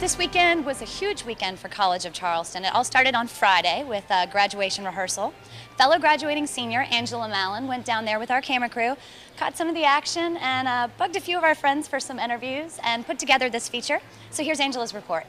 This weekend was a huge weekend for College of Charleston. It all started on Friday with graduation rehearsal. Fellow graduating senior Angela Mallon went down there with our camera crew, caught some of the action, and bugged a few of our friends for some interviews and put together this feature. So here's Angela's report.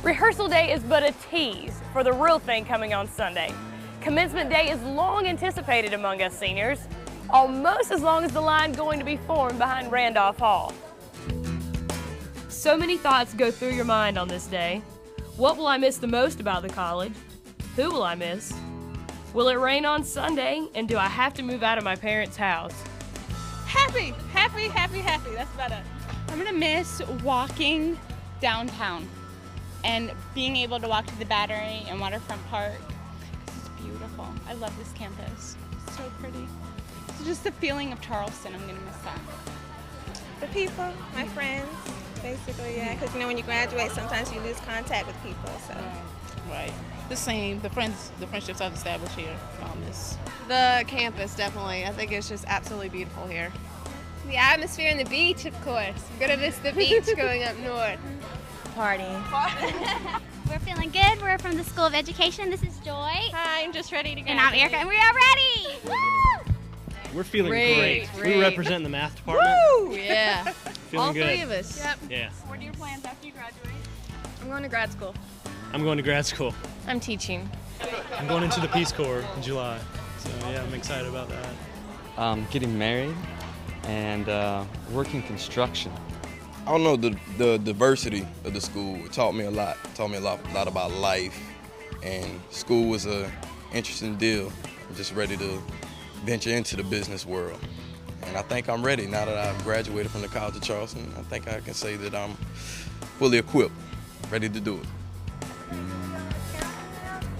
Rehearsal day is but a tease for the real thing coming on Sunday. Commencement day is long anticipated among us seniors, almost as long as the line going to be formed behind Randolph Hall. So many thoughts go through your mind on this day. What will I miss the most about the college? Who will I miss? Will it rain on Sunday, and do I have to move out of my parents' house? Happy. That's about it. I'm gonna miss walking downtown and being able to walk to the Battery and Waterfront Park. It's beautiful. I love this campus. It's so pretty. It's just the feeling of Charleston. I'm gonna miss that. The people, my friends, basically, yeah. Because when you graduate, sometimes you lose contact with people. So. Right. The same. The friendships I've established here. I'll miss. The campus, definitely. I think it's just absolutely beautiful here. The atmosphere and the beach, of course. I'm gonna miss the beach going up north. Party. We're feeling good. We're from the School of Education. This is Joy. Hi, I'm just ready to go. And I'm Erica, and we are ready! Woo! We're feeling great. We represent the math department. Woo! Yeah. Feeling All good. three of us. Yep. Yeah. What are your plans after you graduate? I'm going to grad school. I'm going to grad school. I'm teaching. I'm going into the Peace Corps in July. So yeah, I'm excited about that. Getting married and working construction. I don't know, the diversity of the school, it taught me a lot. It taught me a lot about life, and school was an interesting deal. I'm just ready to venture into the business world. And I think I'm ready now that I've graduated from the College of Charleston. I think I can say that I'm fully equipped, ready to do it.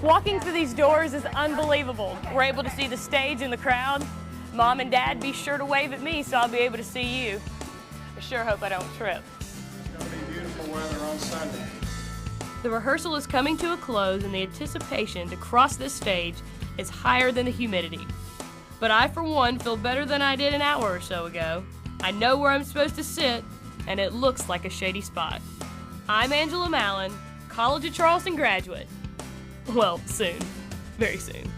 Walking through these doors is unbelievable. We're able to see the stage and the crowd. Mom and Dad, be sure to wave at me so I'll be able to see you. I sure hope I don't trip. It's going to be beautiful weather on Sunday. The rehearsal is coming to a close, and the anticipation to cross this stage is higher than the humidity. But I, for one, feel better than I did an hour or so ago. I know where I'm supposed to sit, and it looks like a shady spot. I'm Angela Mallon, College of Charleston graduate. Well, soon. Very soon.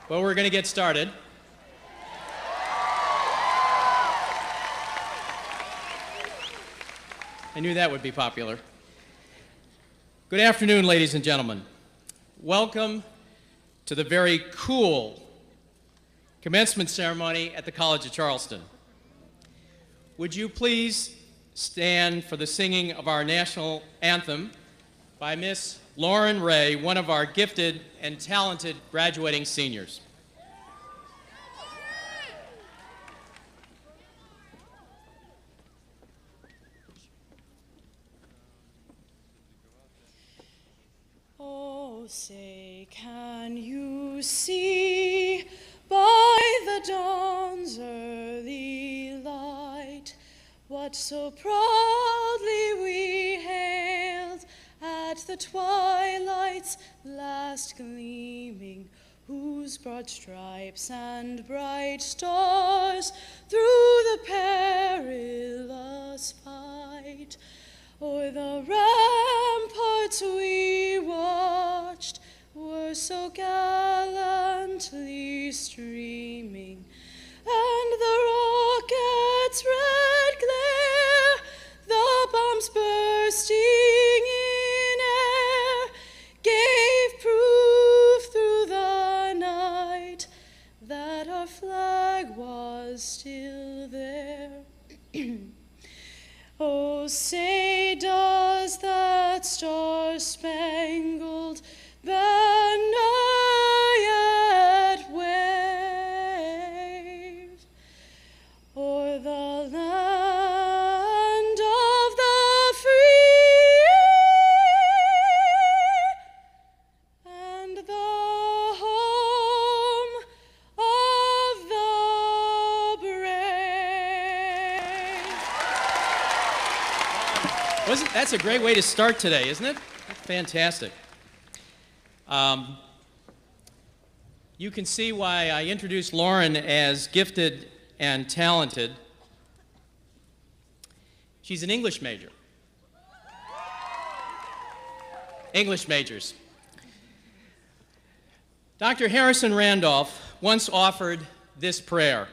Well, we're going to get started. I knew that would be popular. Good afternoon, ladies and gentlemen. Welcome to the very cool commencement ceremony at the College of Charleston. Would you please stand for the singing of our national anthem by Miss Lauren Ray, one of our gifted and talented graduating seniors. Oh, say, can you see by the dawn's early light what so proudly we hailed at the twilight's last gleaming, whose broad stripes and bright stars through the perilous fight o'er the ramparts we watched were so gallantly streaming, and the rocket's red glare, the bombs bursting in air, gave proof through the night that our flag was still there. Oh, say, does that star-spangled banner yet wave o'er the land of the free and the home of the brave? That's a great way to start today, isn't it? Fantastic. You can see why I introduced Lauren as gifted and talented. She's an English major. English majors. Dr. Harrison Randolph once offered this prayer: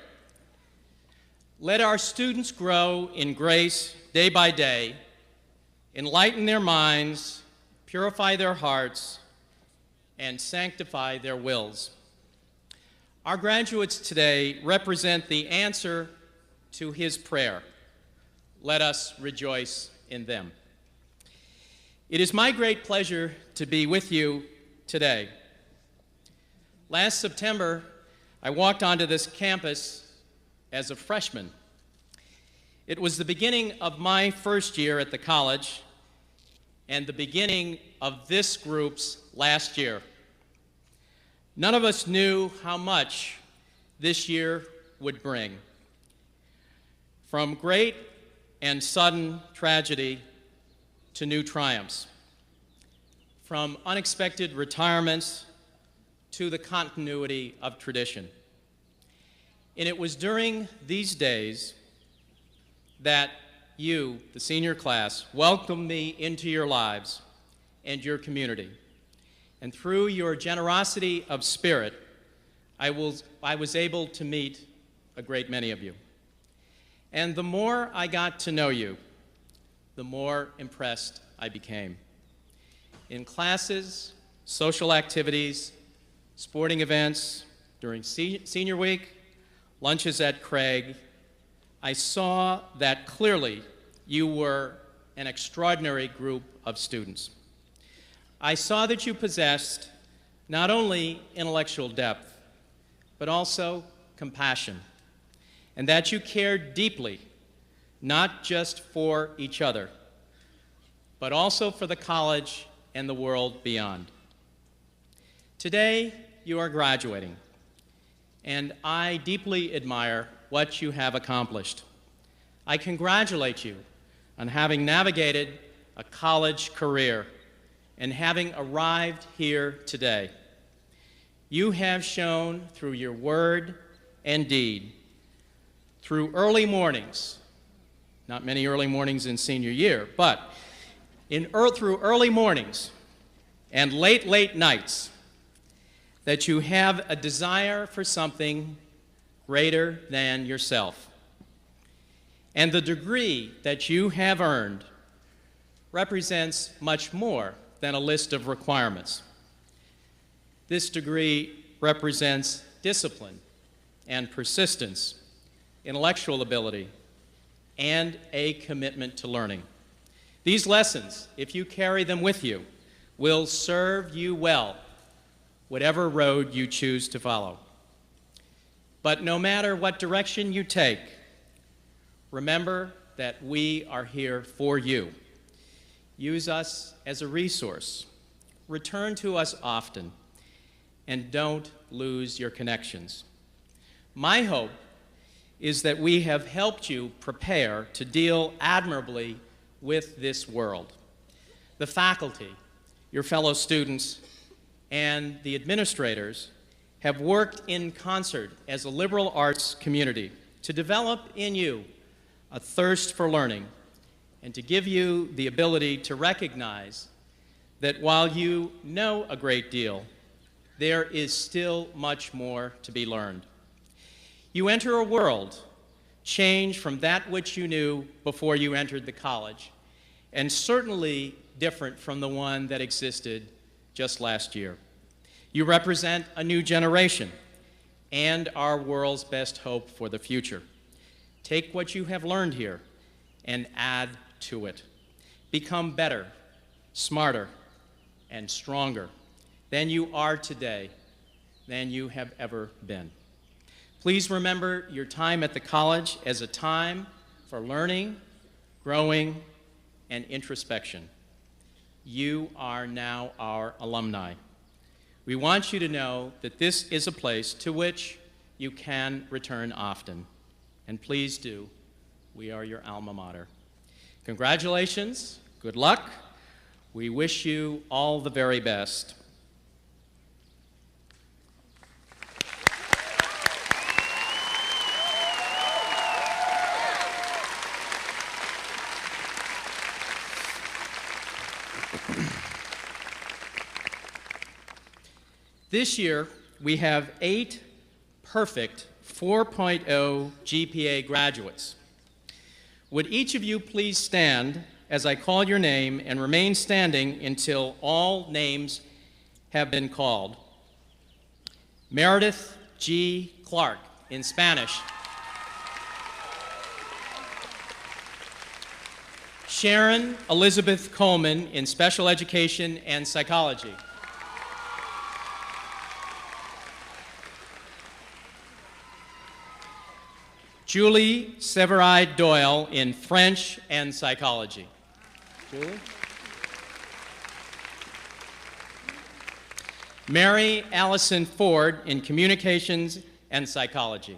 let our students grow in grace day by day, enlighten their minds, purify their hearts, and sanctify their wills. Our graduates today represent the answer to his prayer. Let us rejoice in them. It is my great pleasure to be with you today. Last September, I walked onto this campus as a freshman. It was the beginning of my first year at the college and the beginning of this group's last year. None of us knew how much this year would bring. From great and sudden tragedy to new triumphs. From unexpected retirements to the continuity of tradition. And it was during these days that you, the senior class, welcomed me into your lives and your community. And through your generosity of spirit, I was able to meet a great many of you. And the more I got to know you, the more impressed I became. In classes, social activities, sporting events, during senior week, lunches at Craig, I saw that clearly you were an extraordinary group of students. I saw that you possessed not only intellectual depth, but also compassion, and that you cared deeply, not just for each other, but also for the college and the world beyond. Today, you are graduating, and I deeply admire what you have accomplished. I congratulate you on having navigated a college career and having arrived here today. You have shown through your word and deed, through early mornings, not many early mornings in senior year, but through early mornings and late nights, that you have a desire for something greater than yourself. And the degree that you have earned represents much more than a list of requirements. This degree represents discipline and persistence, intellectual ability, and a commitment to learning. These lessons, if you carry them with you, will serve you well, whatever road you choose to follow. But no matter what direction you take, remember that we are here for you. Use us as a resource. Return to us often, and don't lose your connections. My hope is that we have helped you prepare to deal admirably with this world. The faculty, your fellow students, and the administrators have worked in concert as a liberal arts community to develop in you a thirst for learning and to give you the ability to recognize that while you know a great deal, there is still much more to be learned. You enter a world changed from that which you knew before you entered the college, and certainly different from the one that existed just last year. You represent a new generation and our world's best hope for the future. Take what you have learned here and add to it. Become better, smarter, and stronger than you are today, than you have ever been. Please remember your time at the college as a time for learning, growing, and introspection. You are now our alumni. We want you to know that this is a place to which you can return often. And please do. We are your alma mater. Congratulations. Good luck. We wish you all the very best. This year, we have 8 perfect 4.0 GPA graduates. Would each of you please stand as I call your name and remain standing until all names have been called? Meredith G. Clark in Spanish. Sharon Elizabeth Coleman in Special Education and Psychology. Julie Severide Doyle in French and Psychology. Julie? Mary Allison Ford in Communications and Psychology.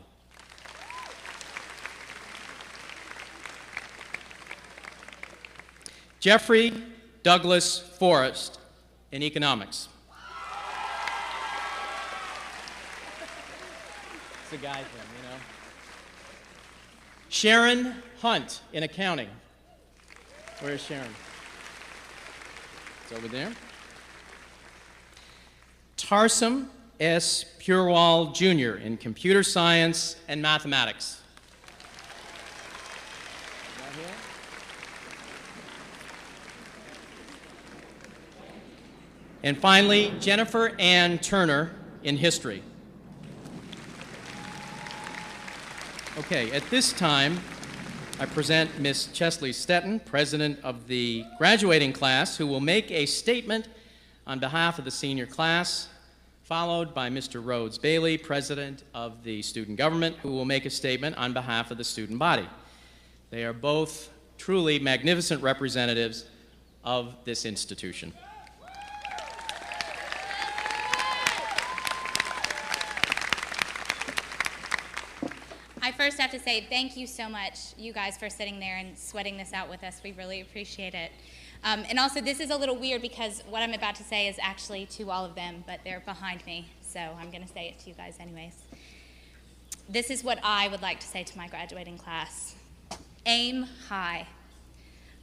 Jeffrey Douglas Forrest in Economics. It's a guy thing, you know. Sharon Hunt in Accounting. Where is Sharon? It's over there. Tarsum S. Purewal Jr. in Computer Science and Mathematics. Right here. And finally, Jennifer Ann Turner in History. Okay, at this time, I present Ms. Chesley Stetton, president of the graduating class, who will make a statement on behalf of the senior class, followed by Mr. Rhodes Bailey, president of the student government, who will make a statement on behalf of the student body. They are both truly magnificent representatives of this institution. I first have to say thank you so much, you guys, for sitting there and sweating this out with us. We really appreciate it. And also, this is a little weird because what I'm about to say is actually to all of them, but they're behind me, so I'm going to say it to you guys anyways. This is what I would like to say to my graduating class. Aim high.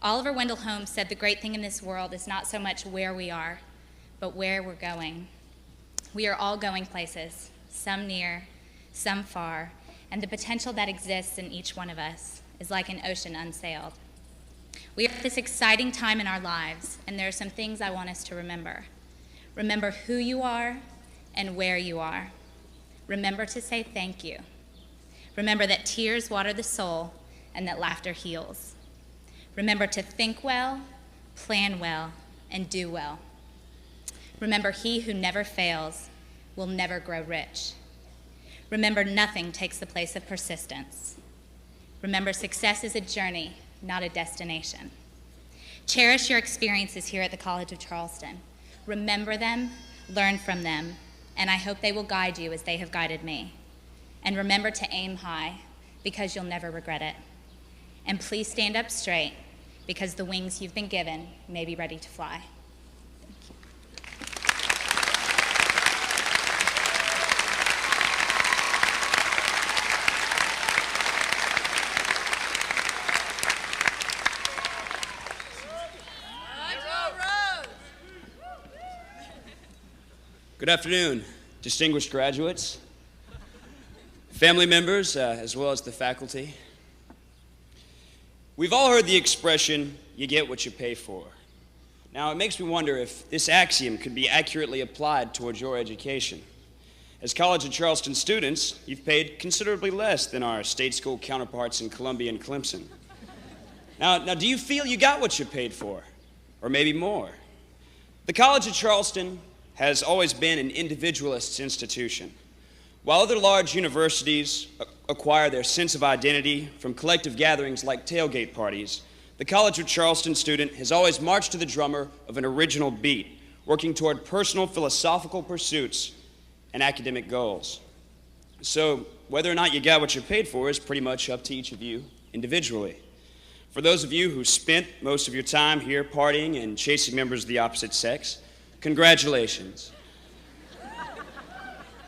Oliver Wendell Holmes said the great thing in this world is not so much where we are, but where we're going. We are all going places, some near, some far, and the potential that exists in each one of us is like an ocean unsailed. We are at this exciting time in our lives, and there are some things I want us to remember. Remember who you are and where you are. Remember to say thank you. Remember that tears water the soul and that laughter heals. Remember to think well, plan well, and do well. Remember, he who never fails will never grow rich. Remember, nothing takes the place of persistence. Remember, success is a journey, not a destination. Cherish your experiences here at the College of Charleston. Remember them, learn from them, and I hope they will guide you as they have guided me. And remember to aim high, because you'll never regret it. And please stand up straight, because the wings you've been given may be ready to fly. Good afternoon, distinguished graduates, family members, as well as the faculty. We've all heard the expression, you get what you pay for. Now, it makes me wonder if this axiom could be accurately applied towards your education. As College of Charleston students, you've paid considerably less than our state school counterparts in Columbia and Clemson. Now, do you feel you got what you paid for? Or maybe more? The College of Charleston has always been an individualist institution. While other large universities acquire their sense of identity from collective gatherings like tailgate parties, the College of Charleston student has always marched to the drummer of an original beat, working toward personal philosophical pursuits and academic goals. So whether or not you got what you paid for is pretty much up to each of you individually. For those of you who spent most of your time here partying and chasing members of the opposite sex, congratulations.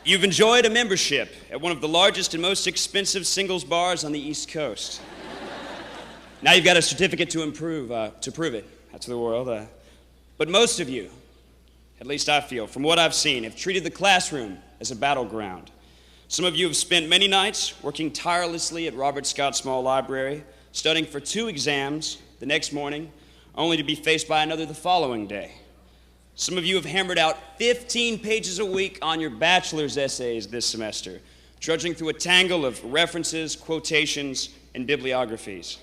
You've enjoyed a membership at one of the largest and most expensive singles bars on the East Coast. Now you've got a certificate to prove it to the world. But most of you, at least I feel, from what I've seen, have treated the classroom as a battleground. Some of you have spent many nights working tirelessly at Robert Scott Small Library, studying for 2 exams the next morning, only to be faced by another the following day. Some of you have hammered out 15 pages a week on your bachelor's essays this semester, trudging through a tangle of references, quotations, and bibliographies.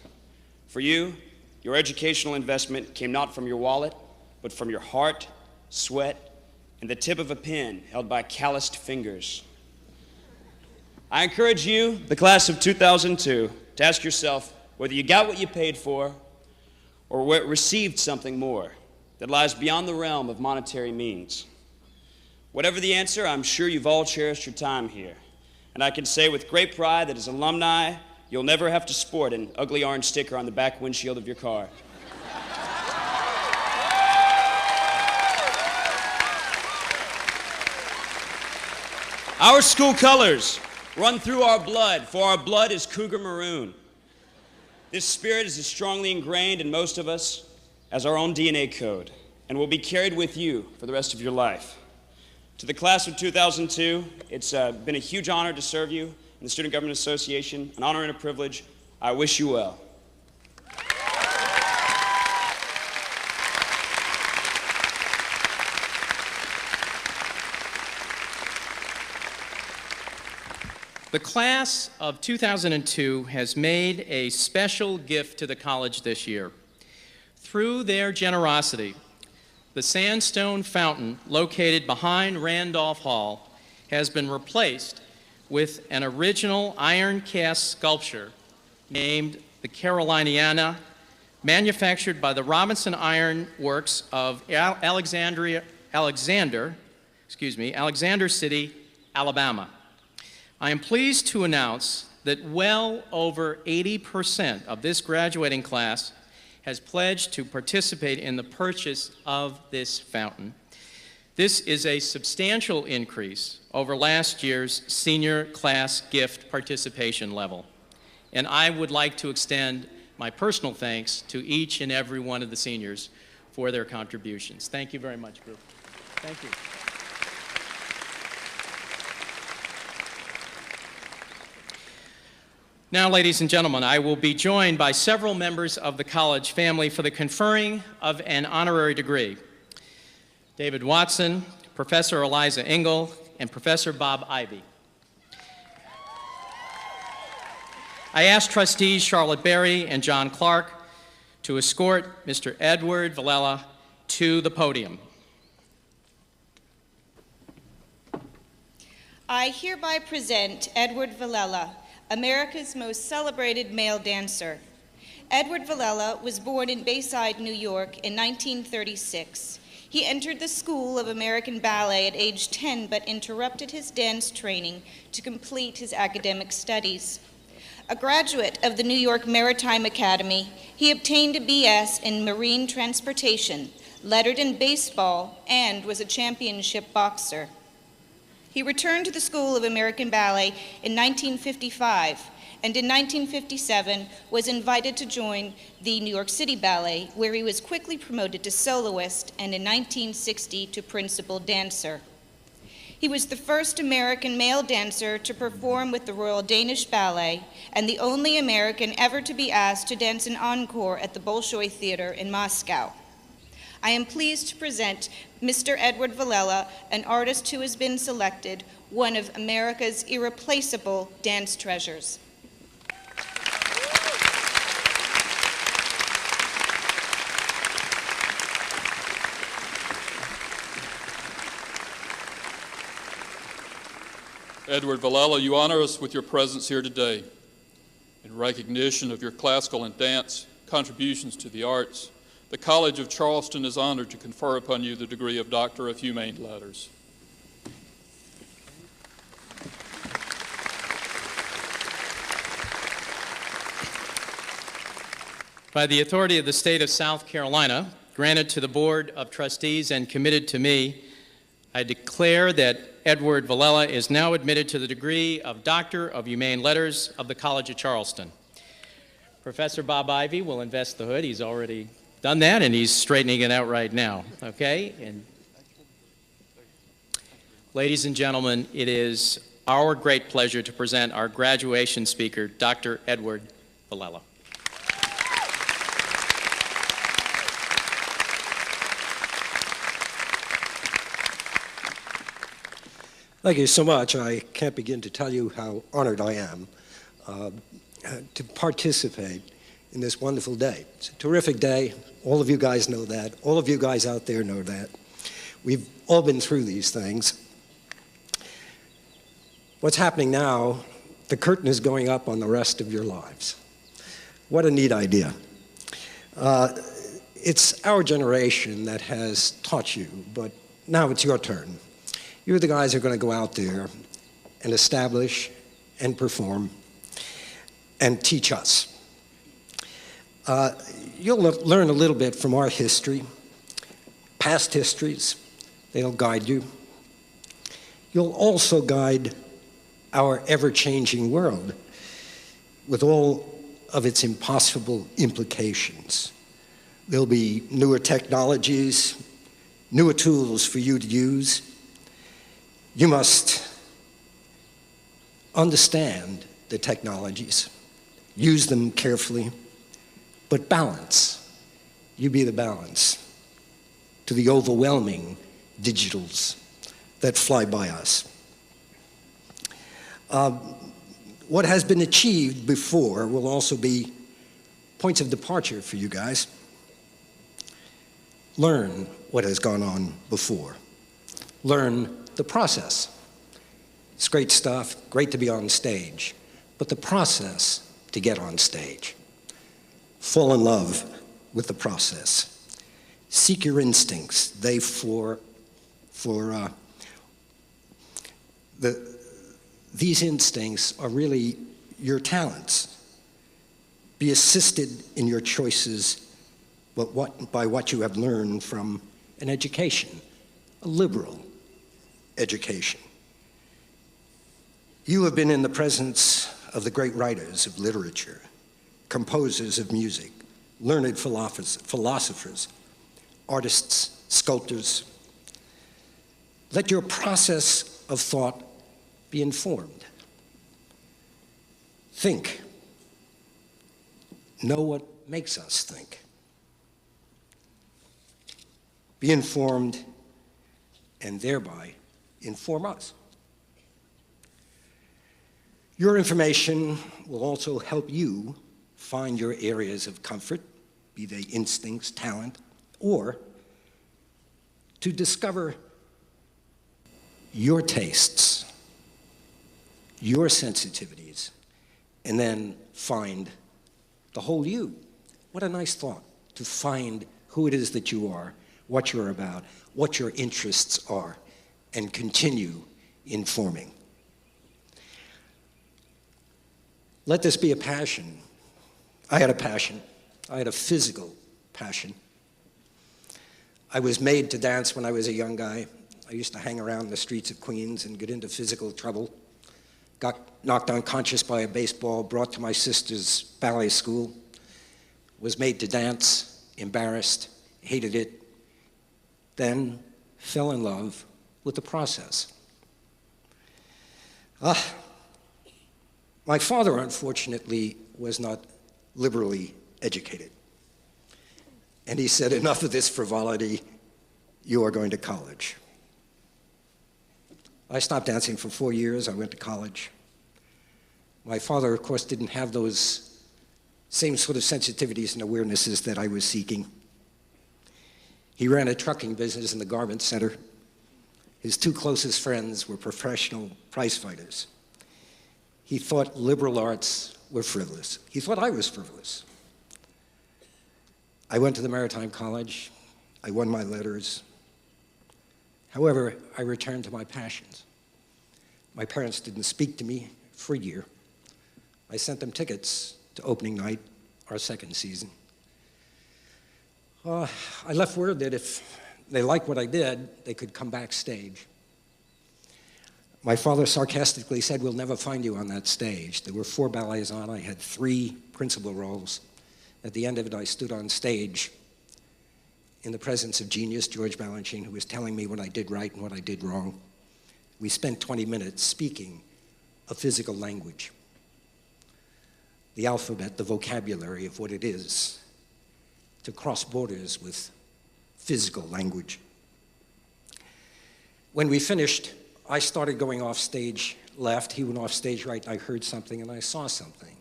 For you, your educational investment came not from your wallet, but from your heart, sweat, and the tip of a pen held by calloused fingers. I encourage you, the class of 2002, to ask yourself whether you got what you paid for or received something more that lies beyond the realm of monetary means. Whatever the answer, I'm sure you've all cherished your time here. And I can say with great pride that as alumni, you'll never have to sport an ugly orange sticker on the back windshield of your car. Our school colors run through our blood, for our blood is cougar maroon. This spirit is as strongly ingrained in most of us as our own DNA code, and will be carried with you for the rest of your life. To the class of 2002, it's been a huge honor to serve you in the Student Government Association, an honor and a privilege. I wish you well. The class of 2002 has made a special gift to the college this year. Through their generosity, the sandstone fountain located behind Randolph Hall has been replaced with an original iron cast sculpture named the Caroliniana, manufactured by the Robinson Iron Works of Alexander City, Alabama. I am pleased to announce that well over 80% of this graduating class has pledged to participate in the purchase of this fountain. This is a substantial increase over last year's senior class gift participation level. And I would like to extend my personal thanks to each and every one of the seniors, for their contributions. Thank you very much, group. Thank you. Now, ladies and gentlemen, I will be joined by several members of the college family for the conferring of an honorary degree. David Watson, Professor Eliza Engel, and Professor Bob Ivy. I ask trustees Charlotte Berry and John Clark to escort Mr. Edward Villela to the podium. I hereby present Edward Villela, America's most celebrated male dancer. Edward Villela was born in Bayside, New York in 1936. He entered the School of American Ballet at age 10, but interrupted his dance training to complete his academic studies. A graduate of the New York Maritime Academy, he obtained a B.S. in Marine Transportation, lettered in baseball, and was a championship boxer. He returned to the School of American Ballet in 1955, and in 1957 was invited to join the New York City Ballet, where he was quickly promoted to soloist, and in 1960 to principal dancer. He was the first American male dancer to perform with the Royal Danish Ballet, and the only American ever to be asked to dance an encore at the Bolshoi Theater in Moscow. I am pleased to present Mr. Edward Villela, an artist who has been selected one of America's irreplaceable dance treasures. Edward Villela, you honor us with your presence here today. In recognition of your classical and dance contributions to the arts, the College of Charleston is honored to confer upon you the degree of Doctor of Humane Letters. By the authority of the state of South Carolina, granted to the Board of Trustees and committed to me, I declare that Edward Villela is now admitted to the degree of Doctor of Humane Letters of the College of Charleston. Professor Bob Ivy will invest the hood. He's already done that, and he's straightening it out right now, okay? And ladies and gentlemen, it is our great pleasure to present our graduation speaker, Dr. Edward Villela. Thank you so much. I can't begin to tell you how honored I am to participate in this wonderful day. It's a terrific day. All of you guys know that. All of you guys out there know that. We've all been through these things. What's happening now, the curtain is going up on the rest of your lives. What a neat idea. It's our generation that has taught you, but now it's your turn. You're the guys who are going to go out there and establish and perform and teach us. You'll learn a little bit from our history, past histories. They'll guide you. You'll also guide our ever-changing world with all of its impossible implications. There'll be newer technologies, newer tools for you to use. You must understand the technologies, use them carefully, but balance. You be the balance to the overwhelming digitals that fly by us. What has been achieved before will also be points of departure for you guys. Learn what has gone on before. Learn the process. It's great stuff, great to be on stage, but the process to get on stage. Fall in love with the process. Seek your instincts. These instincts are really your talents. Be assisted in your choices by what you have learned from an education, a liberal education. You have been in the presence of the great writers of literature, composers of music, learned philosophers, artists, sculptors. Let your process of thought be informed. Think know what makes us think. Be informed and thereby inform us. Your information will also help you find your areas of comfort, be they instincts, talent, or to discover your tastes, your sensitivities, and then find the whole you. What a nice thought, to find who it is that you are, what you're about, what your interests are, and continue informing. Let this be a passion. I had a passion. I had a physical passion. I was made to dance when I was a young guy. I used to hang around the streets of Queens and get into physical trouble. Got knocked unconscious by a baseball, brought to my sister's ballet school. Was made to dance, embarrassed, hated it. Then fell in love with the process. My father, unfortunately, was not liberally educated. And he said, enough of this frivolity, you are going to college. I stopped dancing for 4 years, I went to college. My father, of course, didn't have those same sort of sensitivities and awarenesses that I was seeking. He ran a trucking business in the garment center. His two closest friends were professional prize fighters. He thought liberal arts were frivolous. He thought I was frivolous. I went to the Maritime College. I won my letters. However, I returned to my passions. My parents didn't speak to me for a year. I sent them tickets to opening night, our second season. I left word that if they liked what I did, they could come backstage. My father sarcastically said, we'll never find you on that stage. There were 4 ballets on. I had 3 principal roles. At the end of it, I stood on stage in the presence of genius George Balanchine, who was telling me what I did right and what I did wrong. We spent 20 minutes speaking a physical language, the alphabet, the vocabulary of what it is to cross borders with physical language. When we finished, I started going off stage left, he went off stage right, and I heard something and I saw something.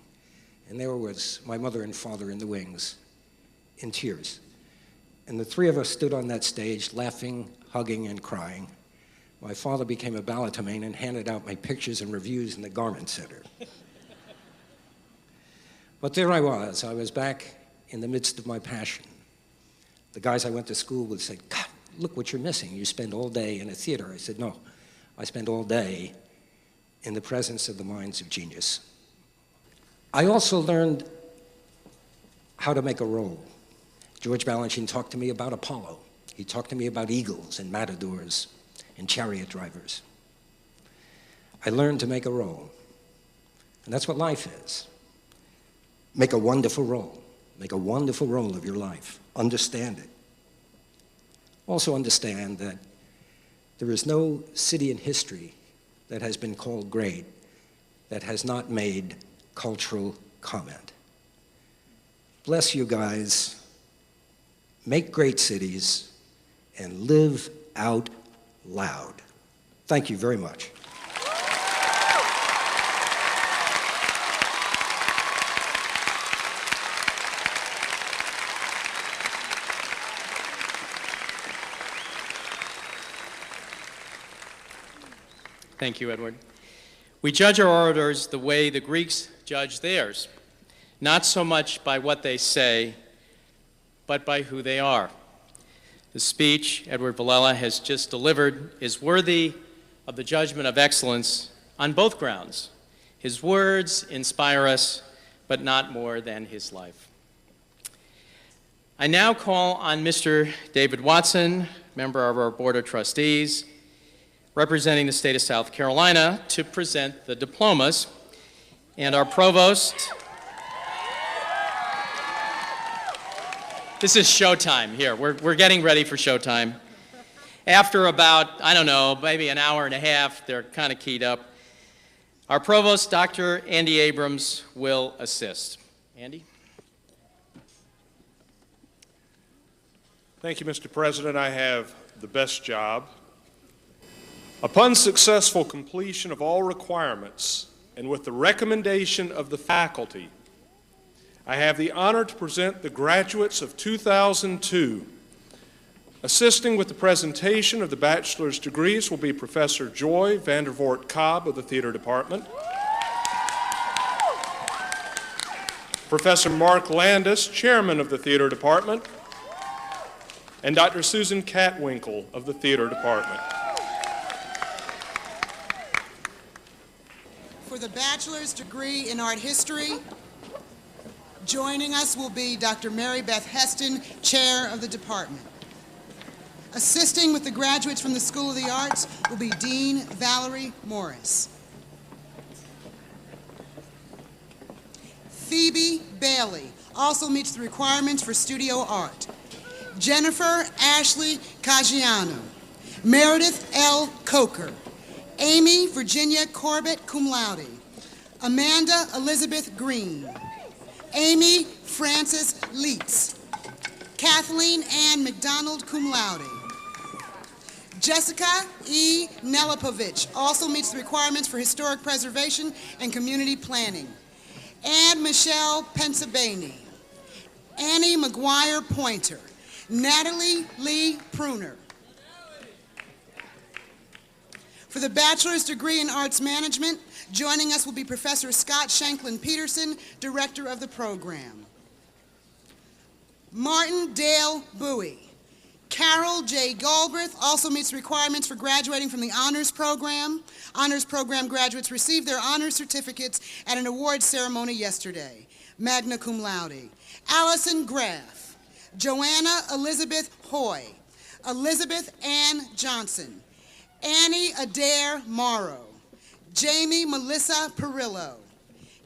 And there was my mother and father in the wings, in tears. And the 3 of us stood on that stage, laughing, hugging, and crying. My father became a balletomane and handed out my pictures and reviews in the garment center. But there I was back in the midst of my passion. The guys I went to school with said, God, look what you're missing. You spend all day in a theater. I said, no, I spend all day in the presence of the minds of genius. I also learned how to make a role. George Balanchine talked to me about Apollo. He talked to me about eagles and matadors and chariot drivers. I learned to make a role. And that's what life is. Make a wonderful role. Make a wonderful role of your life. Understand it. Also understand that there is no city in history that has been called great that has not made cultural comment. Bless you guys. Make great cities and live out loud. Thank you very much. Thank you, Edward. We judge our orators the way the Greeks judged theirs, not so much by what they say, but by who they are. The speech Edward Villella has just delivered is worthy of the judgment of excellence on both grounds. His words inspire us, but not more than his life. I now call on Mr. David Watson, member of our Board of Trustees, representing the state of South Carolina, to present the diplomas. And our provost, this is showtime here. We're getting ready for showtime. After about, I don't know, maybe an hour and a half, they're kind of keyed up. Our provost, Dr. Andy Abrams, will assist. Andy? Thank you, Mr. President. I have the best job. Upon successful completion of all requirements and with the recommendation of the faculty, I have the honor to present the graduates of 2002. Assisting with the presentation of the bachelor's degrees will be Professor Joy Vandervoort Cobb of the Theater Department, Professor Mark Landis, Chairman of the Theater Department, and Dr. Susan Catwinkle of the Theater Department. For the bachelor's degree in art history, joining us will be Dr. Mary Beth Heston, Chair of the department. Assisting with the graduates from the School of the Arts will be Dean Valerie Morris. Phoebe Bailey also meets the requirements for studio art. Jennifer Ashley Caggiano. Meredith L. Coker. Amy Virginia Corbett, cum laude. Amanda Elizabeth Green. Amy Frances Leitz. Kathleen Ann McDonald, cum laude. Jessica E. Nelipovich also meets the requirements for historic preservation and community planning. Anne Michelle Pensabany. Annie McGuire Pointer. Natalie Lee Pruner. For the bachelor's degree in arts management, joining us will be Professor Scott Shanklin Peterson, director of the program. Martin Dale Bowie. Carol J. Galbraith also meets requirements for graduating from the honors program. Honors program graduates received their honors certificates at an awards ceremony yesterday. Magna cum laude. Allison Graff. Joanna Elizabeth Hoy. Elizabeth Ann Johnson. Annie Adair Morrow. Jamie Melissa Perillo.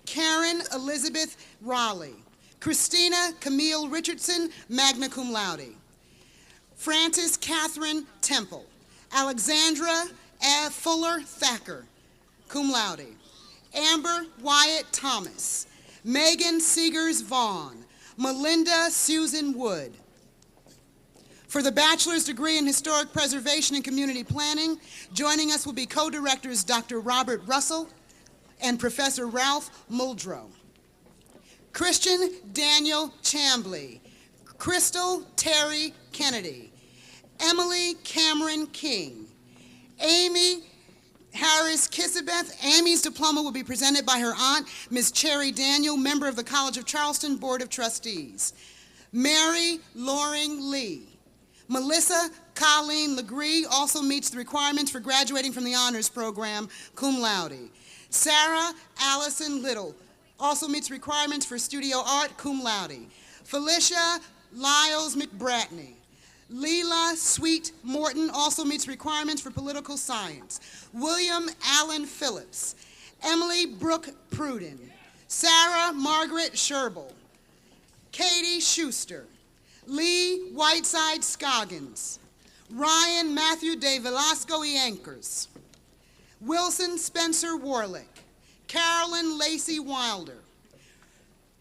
Karen Elizabeth Raleigh. Christina Camille Richardson, magna cum laude. Frances Catherine Temple. Alexandra F. Fuller Thacker, cum laude. Amber Wyatt Thomas. Megan Seegers Vaughn. Melinda Susan Wood. For the bachelor's degree in historic preservation and community planning, joining us will be co-directors Dr. Robert Russell and Professor Ralph Muldrow. Christian Daniel Chambly. Crystal Terry Kennedy. Emily Cameron King. Amy Harris Kissabeth. Amy's diploma will be presented by her aunt, Ms. Cherry Daniel, member of the College of Charleston Board of Trustees. Mary Loring Lee. Melissa Colleen Legree also meets the requirements for graduating from the honors program, cum laude. Sarah Allison Little also meets requirements for studio art, cum laude. Felicia Lyles McBratney. Leela Sweet Morton also meets requirements for political science. William Allen Phillips. Emily Brooke Pruden. Sarah Margaret Sherbel. Katie Schuster. Lee Whiteside Scoggins. Ryan Matthew de Velasco Yankers. Wilson Spencer Warlick. Carolyn Lacey Wilder.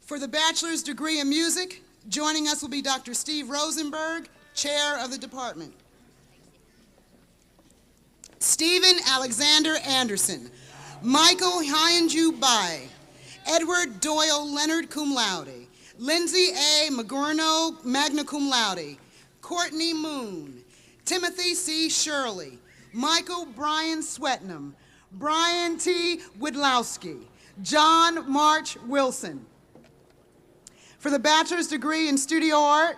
For the bachelor's degree in music, joining us will be Dr. Steve Rosenberg, chair of the department. Stephen Alexander Anderson. Michael Hyenju Bai. Edward Doyle Leonard, cum laude. Lindsay A. Magurno, magna cum laude. Courtney Moon. Timothy C. Shirley. Michael Brian Swetnam. Brian T. Widlowski. John March Wilson. For the bachelor's degree in studio art,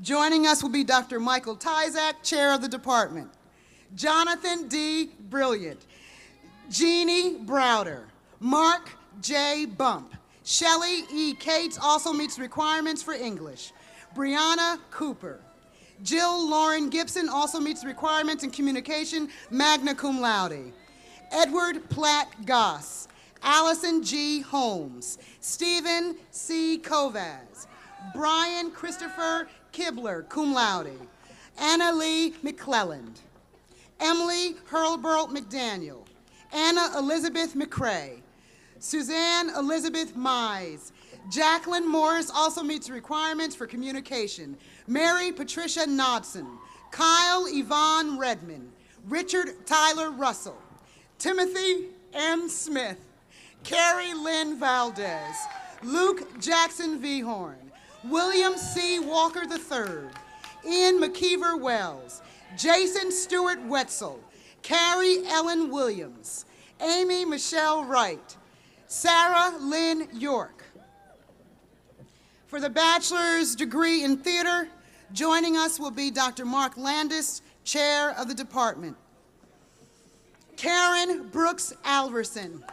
joining us will be Dr. Michael Tyzak, chair of the department. Jonathan D. Brilliant. Jeannie Browder. Mark J. Bump. Shelley E. Cates also meets requirements for English. Brianna Cooper. Jill Lauren Gibson also meets requirements in communication, magna cum laude. Edward Platt Goss. Allison G. Holmes. Stephen C. Kovaz. Brian Christopher Kibler, cum laude. Anna Lee McClelland. Emily Hurlburt McDaniel. Anna Elizabeth McCrae. Suzanne Elizabeth Mize. Jacqueline Morris also meets requirements for communication. Mary Patricia Nodson, Kyle Yvonne Redmond, Richard Tyler Russell, Timothy M. Smith, Carrie Lynn Valdez, Luke Jackson Vehorn, William C. Walker III, Ian McKeever Wells, Jason Stewart Wetzel, Carrie Ellen Williams, Amy Michelle Wright, Sarah Lynn York. For the bachelor's degree in theater, joining us will be Dr. Mark Landis, chair of the department. Karen Brooks Alverson,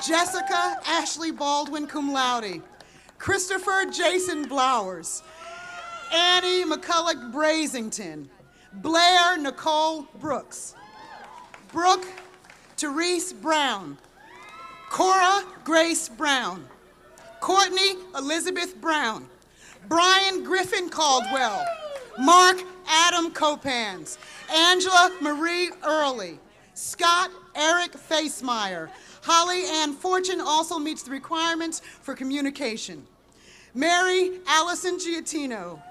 Jessica Ashley Baldwin, cum laude, Christopher Jason Blowers, Annie McCulloch Brazington, Blair Nicole Brooks, Brooke Therese Brown, Cora Grace Brown, Courtney Elizabeth Brown, Brian Griffin Caldwell, Mark Adam Copans, Angela Marie Early, Scott Eric Facemeyer. Holly Ann Fortune also meets the requirements for communication. Mary Allison Giattino,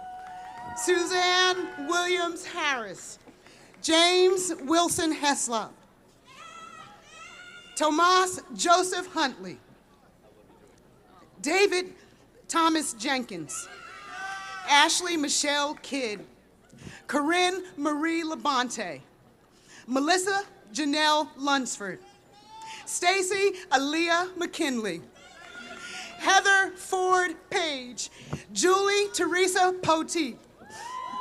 Suzanne Williams Harris, James Wilson Heslop, Tomas Joseph Huntley, David Thomas Jenkins, Ashley Michelle Kidd, Corinne Marie Labonte, Melissa Janelle Lunsford, Stacy Aaliyah McKinley, Heather Ford Page, Julie Teresa Poteet,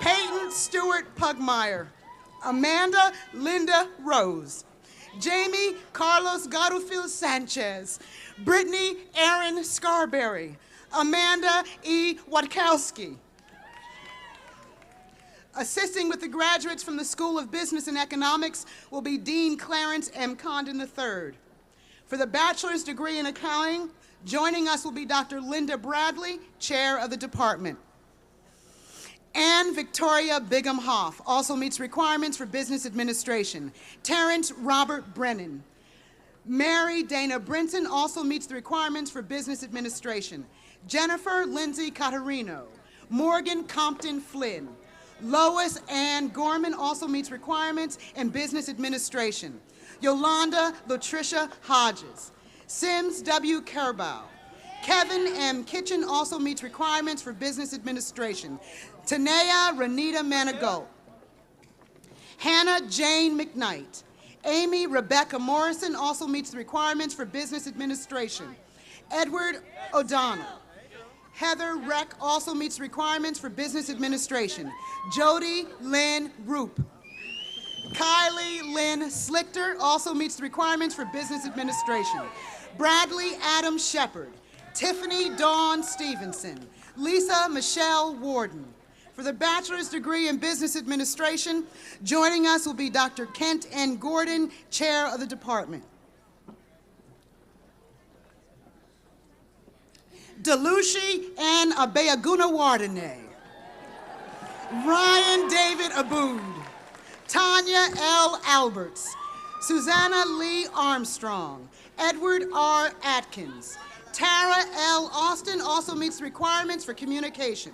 Peyton Stewart Pugmire, Amanda Linda Rose, Jamie Carlos Garfield Sanchez, Brittany Aaron Scarberry, Amanda E. Watkowski. Assisting with the graduates from the School of Business and Economics will be Dean Clarence M. Condon III. For the bachelor's degree in accounting, joining us will be Dr. Linda Bradley, chair of the department. Anne Victoria Bigham Hoff also meets requirements for business administration. Terrence Robert Brennan. Mary Dana Brinson also meets the requirements for business administration. Jennifer Lindsay Catarino. Morgan Compton Flynn. Lois Ann Gorman also meets requirements in business administration. Yolanda Latricia Hodges. Sims W. Kerbow. Kevin M. Kitchen also meets requirements for business administration. Tanea Renita Manigault. Hannah Jane McKnight. Amy Rebecca Morrison also meets the requirements for business administration. Edward O'Donnell. Heather Reck also meets requirements for business administration. Jody Lynn Roop. Kylie Lynn Slichter also meets the requirements for business administration. Bradley Adam Shepard. Tiffany Dawn Stevenson. Lisa Michelle Warden. For the bachelor's degree in business administration, joining us will be Dr. Kent N. Gordon, chair of the department. Delushi N. Abeaguna Wardene. Ryan David Abood. Tanya L. Alberts. Susanna Lee Armstrong. Edward R. Atkins. Tara L. Austin also meets the requirements for communication.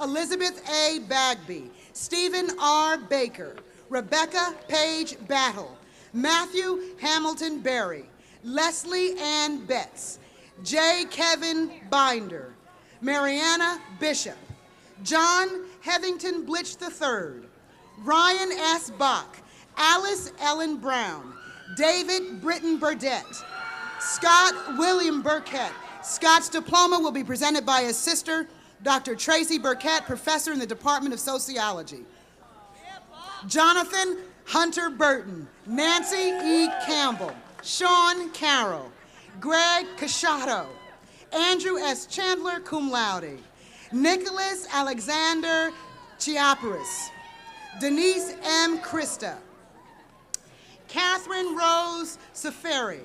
Elizabeth A. Bagby. Stephen R. Baker. Rebecca Page Battle. Matthew Hamilton Berry. Leslie Ann Betts. J. Kevin Binder. Mariana Bishop. John Heathington Blitch III. Ryan S. Bach. Alice Ellen Brown. David Britton Burdett. Scott William Burkett. Scott's diploma will be presented by his sister, Dr. Tracy Burkett, professor in the Department of Sociology. Jonathan Hunter Burton. Nancy E. Campbell. Sean Carroll. Greg Casciato. Andrew S. Chandler, cum laude. Nicholas Alexander Chiaparis. Denise M. Christa. Catherine Rose Safari.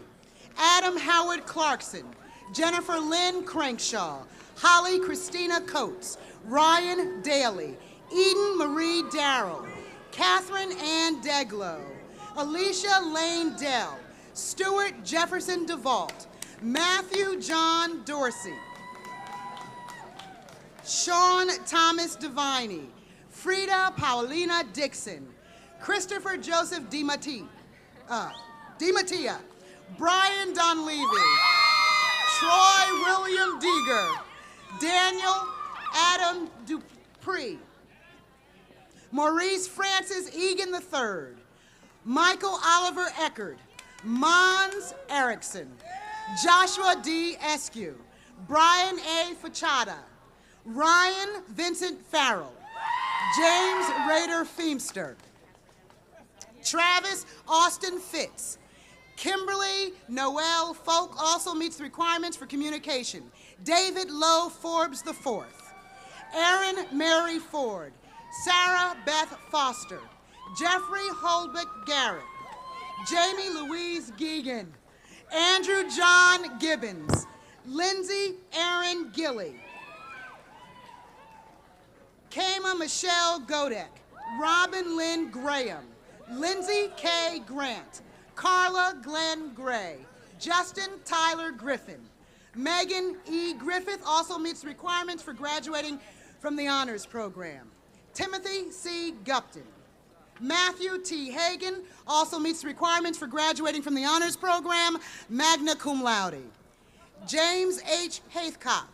Adam Howard Clarkson. Jennifer Lynn Crankshaw. Holly Christina Coates. Ryan Daly. Eden Marie Darrell. Catherine Ann Deglow. Alicia Lane Dell. Stuart Jefferson DeVault. Matthew John Dorsey. Sean Thomas Deviney, Frida Paulina Dixon, Christopher Joseph DiMattia, Brian Donlevy, Troy William Deeger, Daniel Adam Dupree, Maurice Francis Egan III, Michael Oliver Eckert, Mons Erickson, Joshua D. Eskew, Brian A. Fachada, Ryan Vincent Farrell, James Rader Feemster, Travis Austin Fitz, Kimberly Noel Folk also meets the requirements for communication, David Lowe Forbes IV, Erin Mary Ford, Sarah Beth Foster, Jeffrey Holbeck Garrett, Jamie Louise Geegan, Andrew John Gibbons, Lindsay Aaron Gilly, Kama Michelle Godek, Robin Lynn Graham, Lindsay K. Grant, Carla Glenn Gray, Justin Tyler Griffin, Megan E. Griffith also meets the requirements for graduating from the honors program, Timothy C. Gupton, Matthew T. Hagan also meets the requirements for graduating from the honors program, magna cum laude, James H. Haithcock,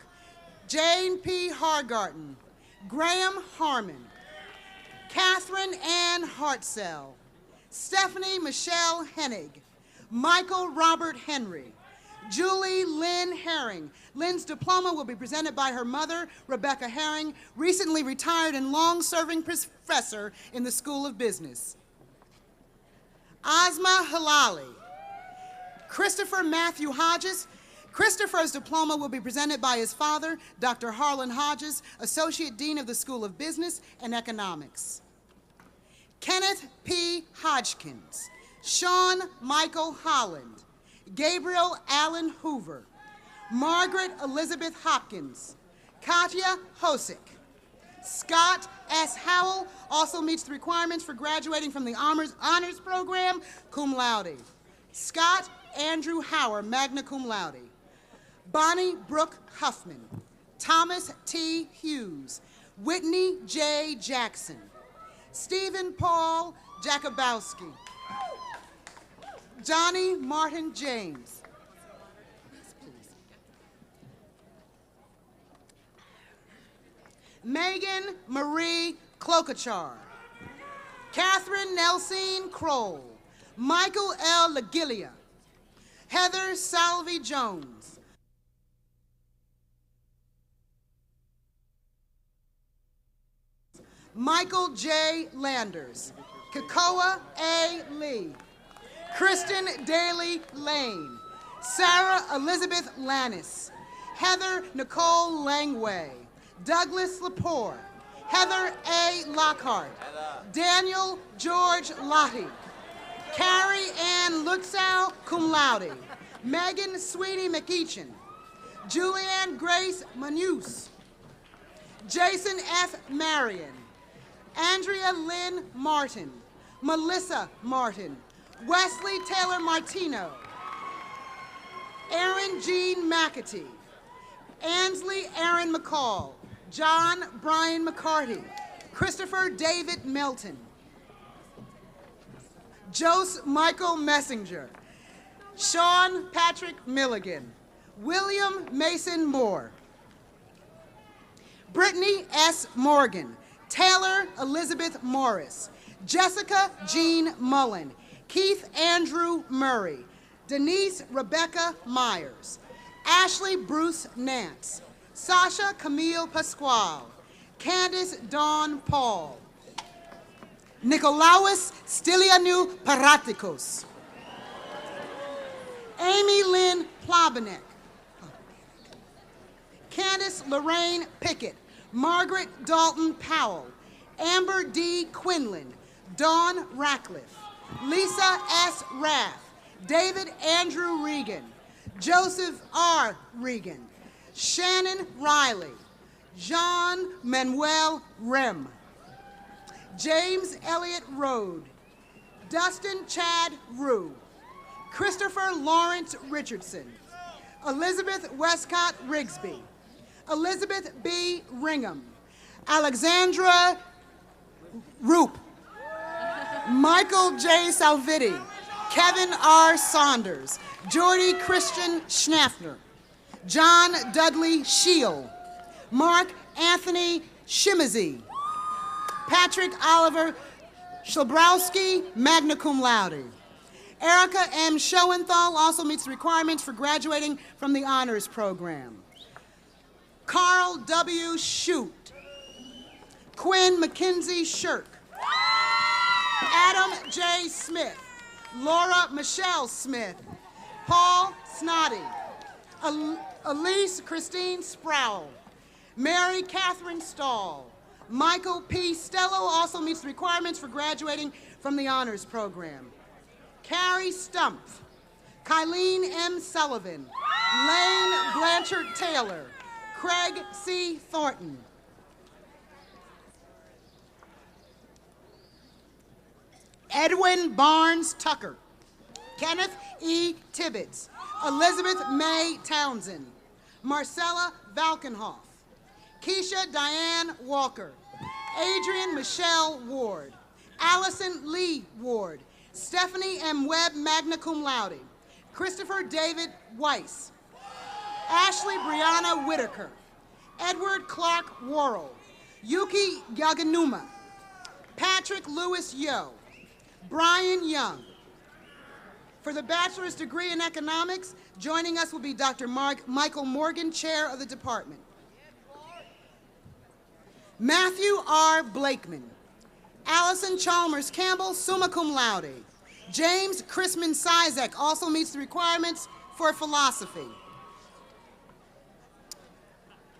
Jane P. Hargarten, Graham Harmon, Catherine Ann Hartzell, Stephanie Michelle Hennig, Michael Robert Henry, Julie Lynn Herring. Lynn's diploma will be presented by her mother, Rebecca Herring, recently retired and long-serving professor in the School of Business. Asma Halali, Christopher Matthew Hodges. Christopher's diploma will be presented by his father, Dr. Harlan Hodges, Associate Dean of the School of Business and Economics. Kenneth P. Hodgkins, Sean Michael Holland, Gabriel Allen Hoover, Margaret Elizabeth Hopkins, Katya Hosick, Scott S. Howell also meets the requirements for graduating from the honors program, cum laude. Scott Andrew Howard, magna cum laude. Bonnie Brooke Huffman, Thomas T. Hughes, Whitney J. Jackson, Stephen Paul Jakubowski, Johnny Martin James, Megan Marie Klobuchar, Catherine Nelsine Kroll, Michael L. Lagilia, Heather Salvi Jones, Michael J. Landers, Kakoa A. Lee, Kristen Daly Lane, Sarah Elizabeth Lannis, Heather Nicole Langway, Douglas Lepore, Heather A. Lockhart, Daniel George Lottie, Carrie Ann Luxau, cum laude, Megan Sweetie McEachin, Julianne Grace Manuse, Jason F. Marion, Andrea Lynn Martin, Melissa Martin, Wesley Taylor Martino, Aaron Jean McAtee, Ansley Aaron McCall, John Brian McCarty, Christopher David Melton, Jose Michael Messenger, Sean Patrick Milligan, William Mason Moore, Brittany S. Morgan, Taylor Elizabeth Morris, Jessica Jean Mullen, Keith Andrew Murray, Denise Rebecca Myers, Ashley Bruce Nance, Sasha Camille Pasquale, Candace Dawn Paul, Nikolaus Stylianou Paratikos, Amy Lynn Plabanek, Candace Lorraine Pickett, Margaret Dalton Powell, Amber D. Quinlan, Dawn Ratcliffe, Lisa S. Rath, David Andrew Regan, Joseph R. Regan, Shannon Riley, Jean Manuel Rem, James Elliott Rode, Dustin Chad Rue, Christopher Lawrence Richardson, Elizabeth Westcott Rigsby, Elizabeth B. Ringham, Alexandra Roop, Michael J. Salvitti, Kevin R. Saunders, Jordy Christian Schnaffner, John Dudley Scheel, Mark Anthony Shimizi, Patrick Oliver Schlabrowski, magna cum laude. Erica M. Schoenthal also meets the requirements for graduating from the honors program. Carl W. Shute, Quinn McKenzie Shirk, Adam J. Smith, Laura Michelle Smith, Paul Snoddy, Elise Christine Sproul, Mary Catherine Stahl, Michael P. Stello also meets the requirements for graduating from the honors program. Carrie Stumpf, Kylene M. Sullivan, Lane Blanchard Taylor, Craig C. Thornton, Edwin Barnes Tucker, Kenneth E. Tibbetts, Elizabeth May Townsend, Marcella Valkenhoff, Keisha Diane Walker, Adrian Michelle Ward, Allison Lee Ward, Stephanie M. Webb, magna cum laude, Christopher David Weiss, Ashley Brianna Whitaker, Edward Clark Worrell, Yuki Yaganuma, Patrick Lewis Yo, Brian Young. For the bachelor's degree in economics, joining us will be Dr. Michael Morgan, chair of the department. Matthew R. Blakeman, Allison Chalmers Campbell, summa cum laude. James Chrisman Sizek also meets the requirements for philosophy.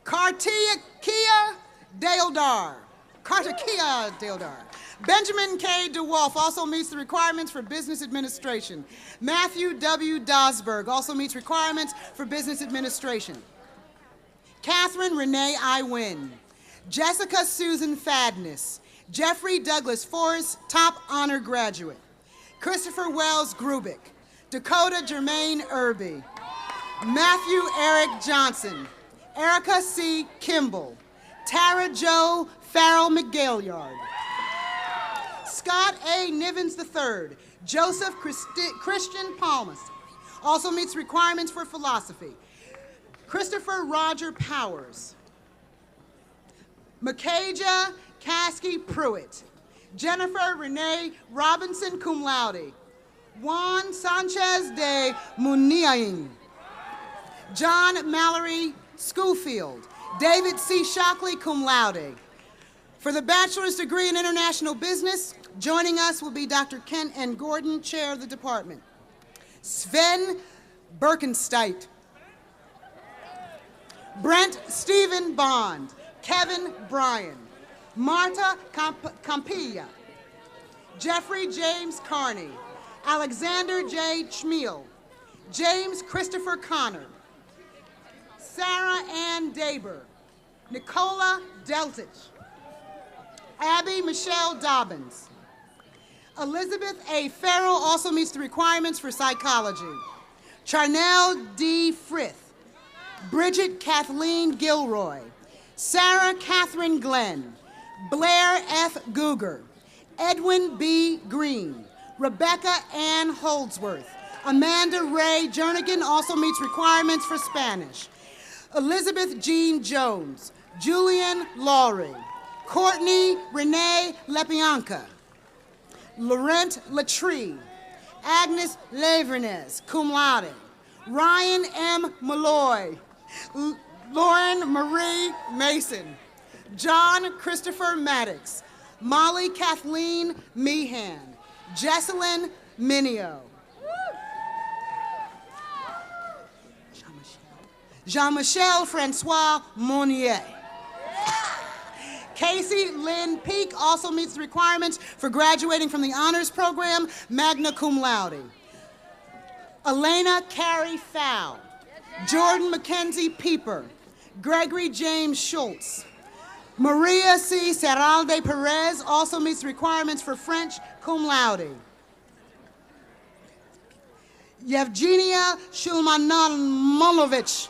Kartia Deodar, Benjamin K. DeWolf also meets the requirements for business administration. Matthew W. Dosberg also meets requirements for business administration. Catherine Renee I. Wynn, Jessica Susan Fadness, Jeffrey Douglas Forrest, top honor graduate. Christopher Wells Grubick, Dakota Jermaine Irby, Matthew Eric Johnson, Erica C. Kimball, Tara Jo Farrell McGaillard, Scott A. Nivens III, Joseph Christian Palmas, also meets requirements for philosophy. Christopher Roger Powers, Makaja Caskey Pruitt, Jennifer Renee Robinson cum laude, Juan Sanchez de Muniain, John Mallory Schofield, David C. Shockley cum laude. For the bachelor's degree in international business, joining us will be Dr. Kent N. Gordon, chair of the department. Sven Birkensteit, Brent Stephen Bond, Kevin Bryan, Marta Campilla, Jeffrey James Carney, Alexander J. Schmiel, James Christopher Connor, Sarah Ann Daber, Nicola Deltich, Abby Michelle Dobbins. Elizabeth A. Farrell also meets the requirements for psychology. Charnel D. Frith, Bridget Kathleen Gilroy, Sarah Catherine Glenn, Blair F. Guger, Edwin B. Green, Rebecca Ann Holdsworth, Amanda Ray Jernigan also meets requirements for Spanish. Elizabeth Jean Jones, Julian Laurie, Courtney Renee Lepianca, Laurent Latree, Agnes Lavernez, cum laude, Ryan M. Malloy, Lauren Marie Mason, John Christopher Maddox, Molly Kathleen Meehan, Jesselyn Minio, Jean-Michel Francois Monnier. Casey Lynn Peak also meets the requirements for graduating from the honors program, magna cum laude. Elena Carey Fowl, Jordan Mackenzie Pieper, Gregory James Schultz, Maria C. Serralde Perez also meets the requirements for French cum laude. Yevgenia Shulmanonovich,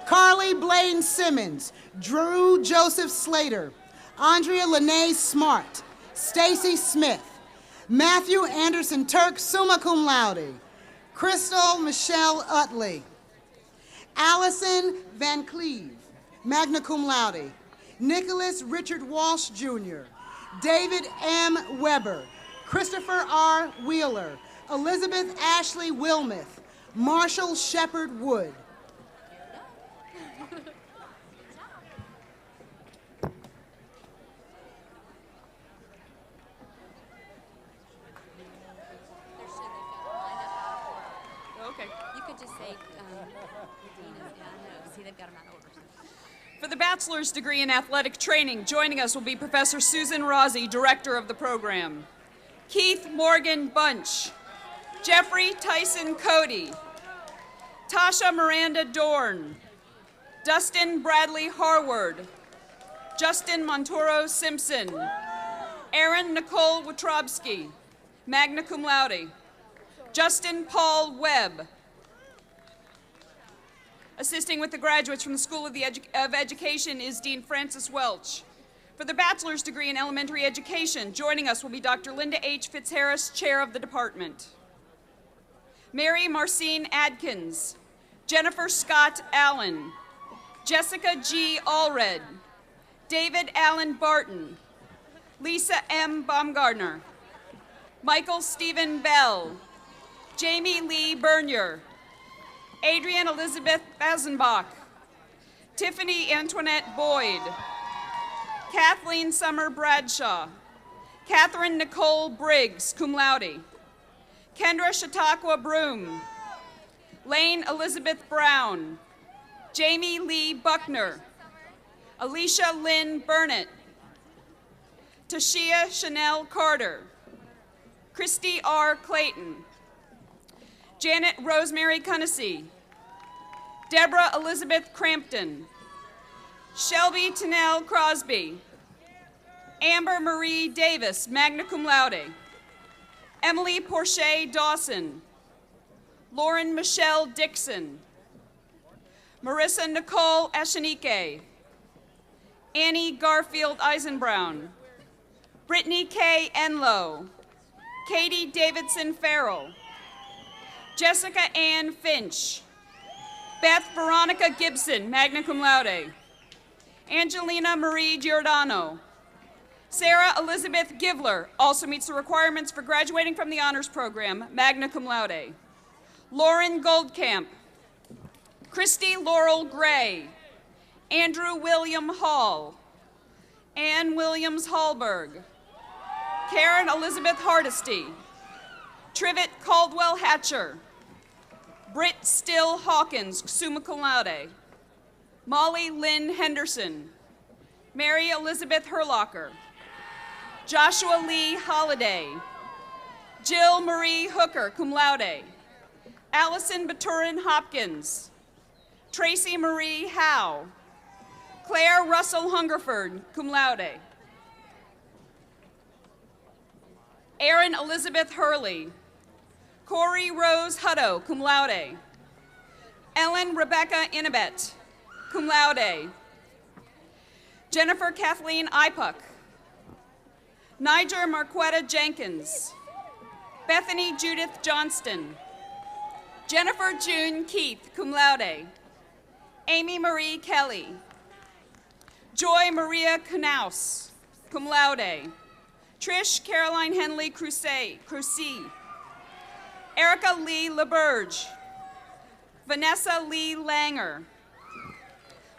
Carly Blaine Simmons, Drew Joseph Slater, Andrea Lene Smart, Stacy Smith, Matthew Anderson Turk, summa cum laude, Crystal Michelle Utley, Allison Van Cleve, magna cum laude, Nicholas Richard Walsh Jr., David M. Weber, Christopher R. Wheeler, Elizabeth Ashley Wilmuth, Marshall Shepard Wood. For the bachelor's degree in athletic training, joining us will be Professor Susan Rossi, director of the program. Keith Morgan Bunch, Jeffrey Tyson Cody, Tasha Miranda Dorn, Dustin Bradley Harward, Justin Montoro Simpson, Erin Nicole Watrobski, magna cum laude, Justin Paul Webb. Assisting with the graduates from the School of Education is Dean Francis Welch. For the bachelor's degree in elementary education, joining us will be Dr. Linda H. Fitzharris, chair of the department. Mary Marcine Adkins, Jennifer Scott Allen, Jessica G. Allred, David Allen Barton, Lisa M. Baumgardner, Michael Stephen Bell, Jamie Lee Bernier, Adrienne Elizabeth Basenbach, Tiffany Antoinette Boyd, Kathleen Summer Bradshaw, Catherine Nicole Briggs, cum laude, Kendra Chautauqua Broom, Lane Elizabeth Brown, Jamie Lee Buckner, Alicia Lynn Burnett, Tashia Chanel Carter, Christy R. Clayton, Janet Rosemary Cunnessy, Deborah Elizabeth Crampton, Shelby Tennell Crosby, Amber Marie Davis, magna cum laude, Emily Porche Dawson, Lauren Michelle Dixon, Marissa Nicole Ashanike, Annie Garfield Eisenbrown, Brittany K. Enlow, Katie Davidson Farrell, Jessica Ann Finch, Beth Veronica Gibson, magna cum laude, Angelina Marie Giordano, Sarah Elizabeth Givler, also meets the requirements for graduating from the honors program, magna cum laude, Lauren Goldcamp, Christy Laurel Gray, Andrew William Hall, Ann Williams Hallberg, Karen Elizabeth Hardesty, Trivet Caldwell Hatcher, Britt Still Hawkins, summa cum laude, Molly Lynn Henderson, Mary Elizabeth Herlocker, Joshua Lee Holliday, Jill Marie Hooker, cum laude, Allison Baturin Hopkins, Tracy Marie Howe, Claire Russell Hungerford, cum laude, Erin Elizabeth Hurley, Corey Rose Hutto, cum laude, Ellen Rebecca Inabet, cum laude, Jennifer Kathleen Ipuk, Niger Marquetta Jenkins, Bethany Judith Johnston, Jennifer June Keith, cum laude, Amy Marie Kelly, Joy Maria Knaus, cum laude, Trish Caroline Henley Crucy, Erica Lee LaBerge, Vanessa Lee Langer,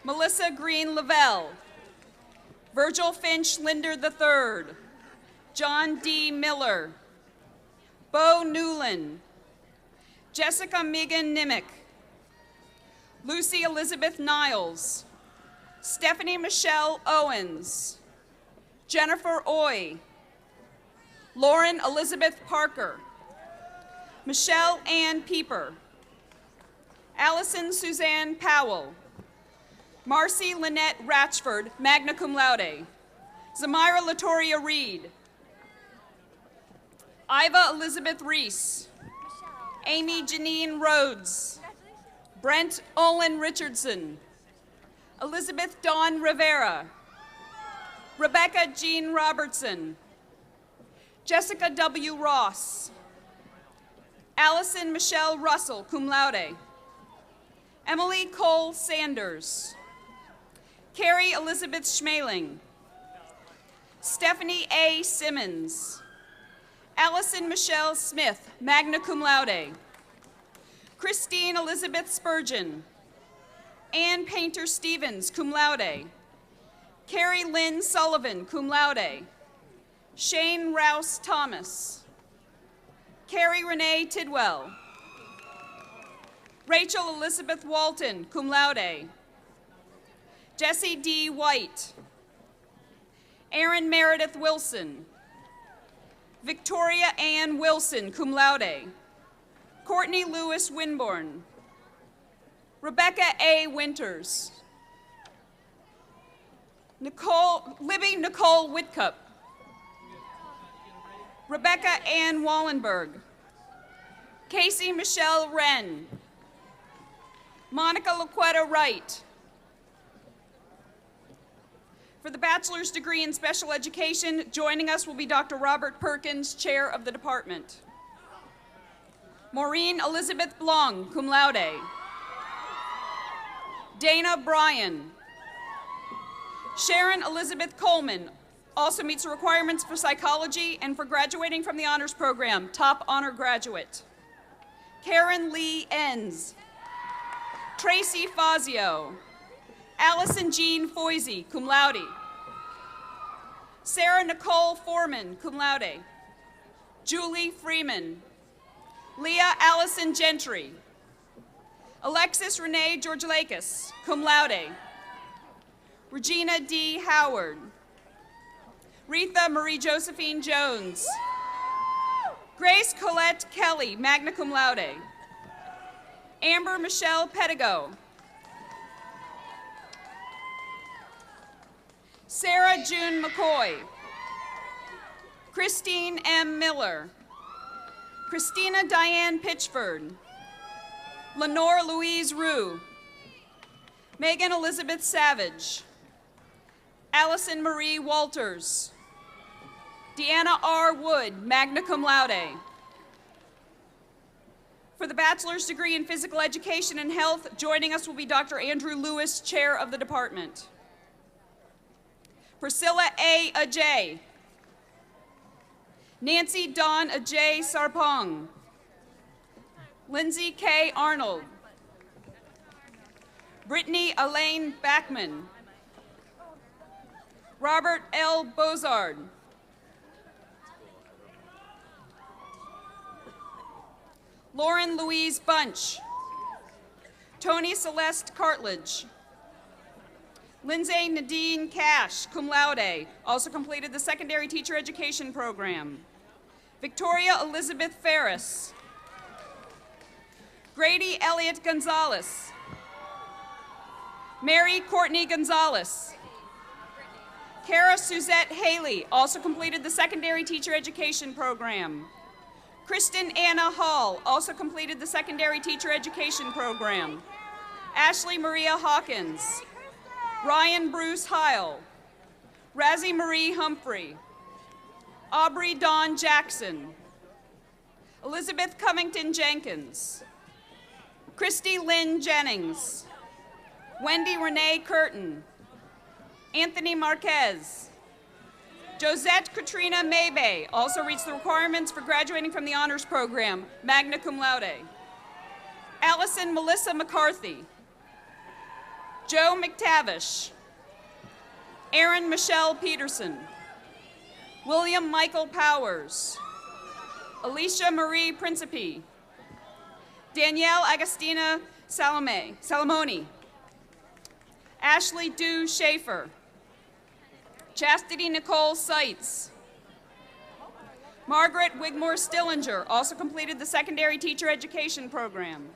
Melissa Green Lavelle, Virgil Finch Linder III, John D. Miller, Bo Newland, Jessica Megan Nimick, Lucy Elizabeth Niles, Stephanie Michelle Owens, Jennifer Oy, Lauren Elizabeth Parker, Michelle Ann Pieper, Allison Suzanne Powell, Marcy Lynette Ratchford, magna cum laude, Zamira Latoria Reed, Iva Elizabeth Reese, Amy Janine Rhodes, Brent Olin Richardson, Elizabeth Dawn Rivera. Rebecca Jean Robertson. Jessica W. Ross. Allison Michelle Russell, cum laude. Emily Cole Sanders. Carrie Elizabeth Schmaling. Stephanie A. Simmons. Allison Michelle Smith, magna cum laude. Christine Elizabeth Spurgeon. Ann Painter Stevens, cum laude. Carrie Lynn Sullivan, cum laude. Shane Rouse Thomas. Carrie Renee Tidwell. Rachel Elizabeth Walton, cum laude. Jessie D. White. Erin Meredith Wilson. Victoria Ann Wilson, cum laude. Courtney Lewis Winborn. Rebecca A. Winters. Libby Nicole Whitcup. Rebecca Ann Wallenberg. Casey Michelle Wren. Monica Laquetta Wright. For the bachelor's degree in special education, joining us will be Dr. Robert Perkins, chair of the department. Maureen Elizabeth Blong, cum laude. Dana Bryan. Sharon Elizabeth Coleman also meets the requirements for psychology and for graduating from the honors program, top honor graduate. Karen Lee Enns. Tracy Fazio. Allison Jean Foisey, cum laude. Sarah Nicole Foreman, cum laude. Julie Freeman. Leah Allison Gentry. Alexis Renee Georgilakis, cum laude. Regina D. Howard. Retha Marie Josephine Jones. Grace Colette Kelly, magna cum laude. Amber Michelle Pedigo. Sarah June McCoy. Christine M. Miller. Christina Diane Pitchford. Lenore Louise Rue. Megan Elizabeth Savage. Allison Marie Walters. Deanna R. Wood, magna cum laude. For the bachelor's degree in physical education and health, joining us will be Dr. Andrew Lewis, chair of the department. Priscilla A. Ajay. Nancy Dawn Ajay Sarpong. Lindsay K. Arnold. Brittany Elaine Backman. Robert L. Bozard. Lauren Louise Bunch. Tony Celeste Cartledge. Lindsay Nadine Cash, cum laude, also completed the secondary teacher education program. Victoria Elizabeth Ferris. Grady Elliott Gonzalez. Mary Courtney Gonzalez. Kara Suzette Haley, also completed the secondary teacher education program. Kristen Anna Hall, also completed the secondary teacher education program. Ashley Maria Hawkins. Ryan Bruce Heil. Razzie Marie Humphrey. Aubrey Dawn Jackson. Elizabeth Covington Jenkins. Christy Lynn Jennings. Wendy Renee Curtin. Anthony Marquez. Josette Katrina Maybay also reached the requirements for graduating from the honors program, magna cum laude. Allison Melissa McCarthy. Joe McTavish. Erin Michelle Peterson. William Michael Powers. Alicia Marie Principe. Danielle Agostina Salamoni. Ashley Dew Schaefer. Chastity Nicole Seitz. Margaret Wigmore Stillinger also completed the secondary teacher education program.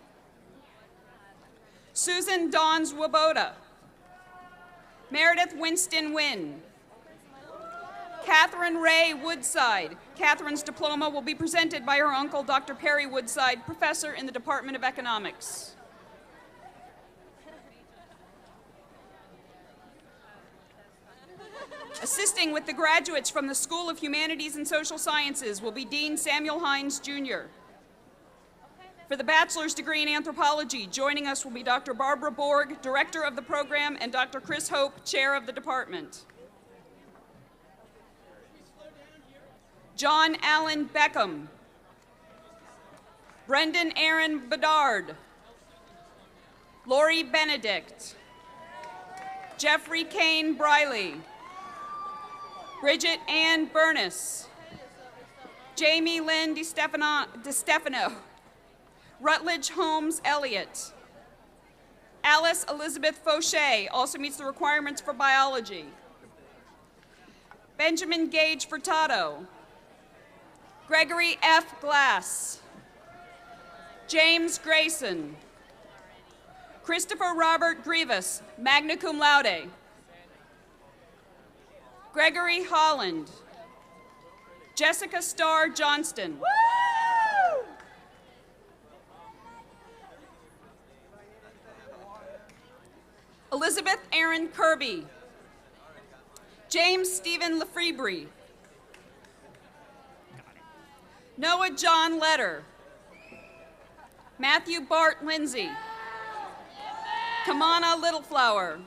Susan Dawns Woboda. Meredith Winston Wynn. Catherine Ray Woodside. Catherine's diploma will be presented by her uncle, Dr. Perry Woodside, professor in the Department of Economics. Assisting with the graduates from the School of Humanities and Social Sciences will be Dean Samuel Hines, Jr. For the bachelor's degree in anthropology, joining us will be Dr. Barbara Borg, director of the program, and Dr. Chris Hope, chair of the department. John Allen Beckham. Brendan Aaron Bedard. Lori Benedict. Jeffrey Kane Briley. Bridget Ann Burness. Jamie Lynn DeStefano. Rutledge Holmes Elliott. Alice Elizabeth Fauché also meets the requirements for biology. Benjamin Gage Furtado. Gregory F. Glass. James Grayson. Christopher Robert Grievous, magna cum laude. Gregory Holland. Jessica Starr Johnston. Woo! Elizabeth Aaron Kirby. James Stephen Lefebvre. Noah John Letter. Matthew Bart Lindsay. Kamana Littleflower.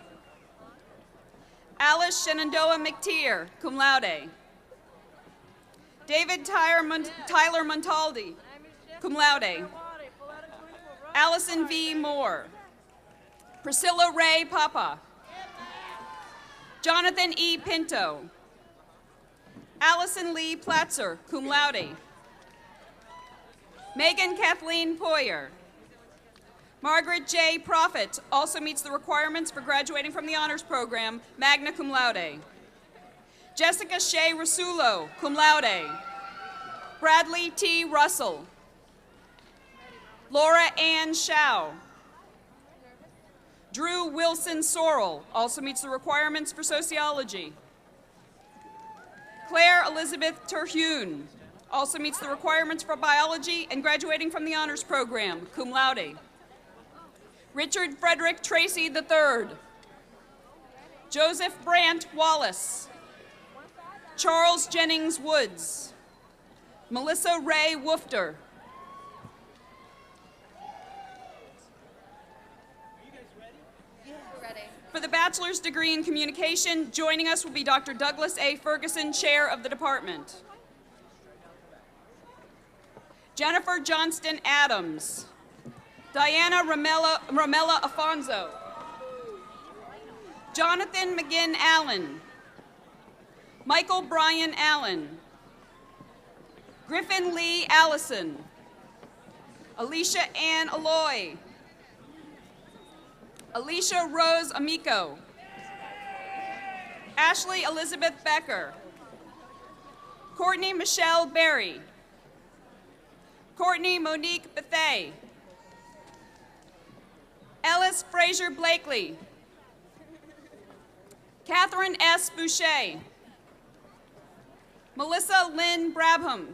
Alice Shenandoah McTeer, cum laude. David Tyler Montaldi, cum laude. Allison V. Moore. Priscilla Ray Papa. Jonathan E. Pinto. Allison Lee Platzer, cum laude. Megan Kathleen Poyer. Margaret J. Prophet also meets the requirements for graduating from the honors program, magna cum laude. Jessica Shea Rasulo, cum laude. Bradley T. Russell. Laura Ann Shao. Drew Wilson Sorrell also meets the requirements for sociology. Claire Elizabeth Terhune also meets the requirements for biology and graduating from the honors program, cum laude. Richard Frederick Tracy III. Joseph Brandt Wallace. Charles Jennings Woods. Melissa Ray Woofter. For the bachelor's degree in communication, joining us will be Dr. Douglas A. Ferguson, chair of the department. Jennifer Johnston Adams. Diana Ramella Afonso. Jonathan McGinn Allen. Michael Bryan Allen. Griffin Lee Allison. Alicia Ann Aloy. Alicia Rose Amico. Ashley Elizabeth Becker. Courtney Michelle Berry. Courtney Monique Bethay. Ellis Fraser Blakely. Catherine S. Boucher. Melissa Lynn Brabham.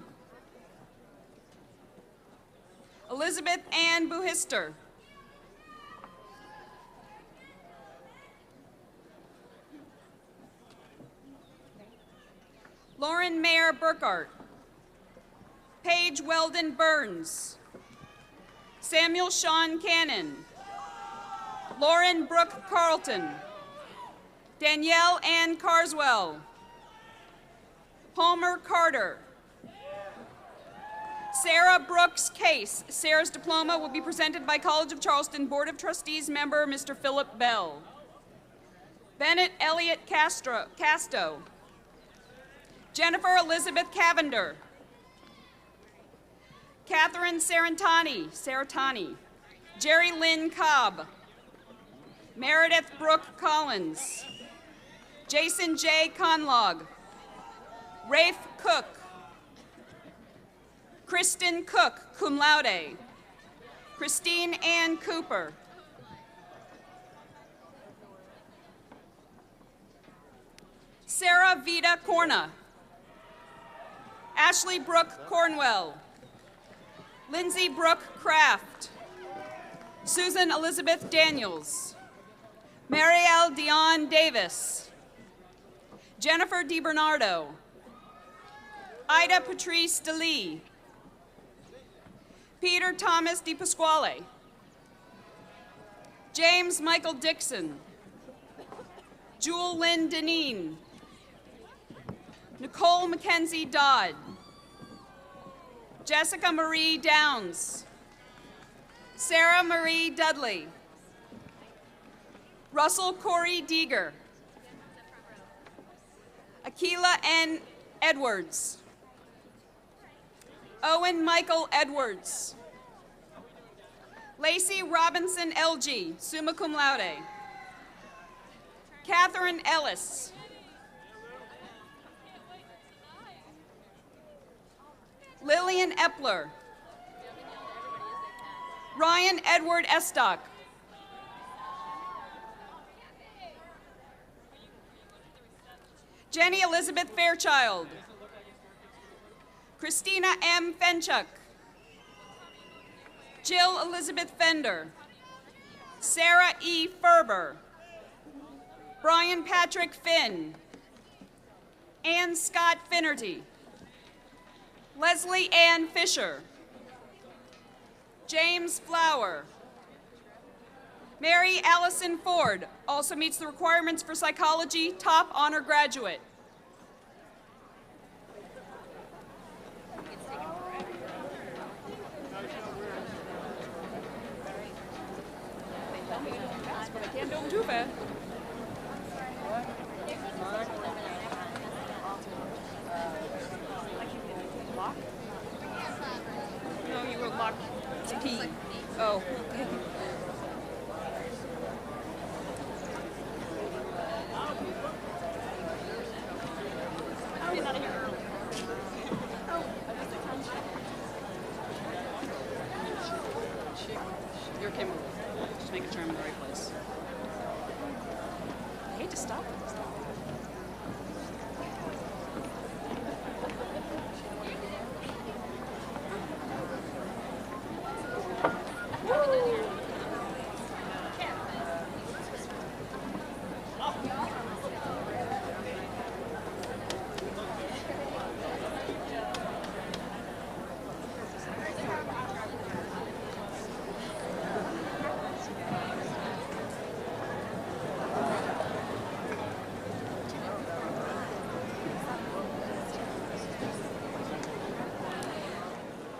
Elizabeth Ann Buhister. Lauren Mayer Burkhart. Paige Weldon Burns. Samuel Sean Cannon. Lauren Brooke Carlton. Danielle Ann Carswell. Palmer Carter. Sarah Brooks Case. Sarah's diploma will be presented by College of Charleston Board of Trustees member Mr. Philip Bell. Bennett Elliott Casto. Jennifer Elizabeth Cavender. Catherine Saratani. Jerry Lynn Cobb. Meredith Brooke Collins. Jason J. Conlog. Rafe Cook. Kristen Cook, cum laude. Christine Ann Cooper. Sarah Vida Corna. Ashley Brooke Cornwell. Lindsay Brooke Kraft. Susan Elizabeth Daniels. Marielle Dion Davis. Jennifer DiBernardo, Ida Patrice DeLee, Peter Thomas DiPasquale, James Michael Dixon, Jewel Lynn Deneen, Nicole Mackenzie Dodd, Jessica Marie Downs, Sarah Marie Dudley, Russell Corey Deeger, Akila N. Edwards, Owen Michael Edwards, Lacey Robinson LG, summa cum laude, Catherine Ellis, Lillian Epler, Ryan Edward Estock, Jenny Elizabeth Fairchild, Christina M. Fenchuk, Jill Elizabeth Fender, Sarah E. Ferber, Brian Patrick Finn, Ann Scott Finnerty, Leslie Ann Fisher, James Flower, Mary Allison Ford, also meets the requirements for psychology, top honor graduate. But I can't do them too fast. No, you wrote lock P. Oh. Your camera. Just making sure I'm in the right place. I hate to stop it.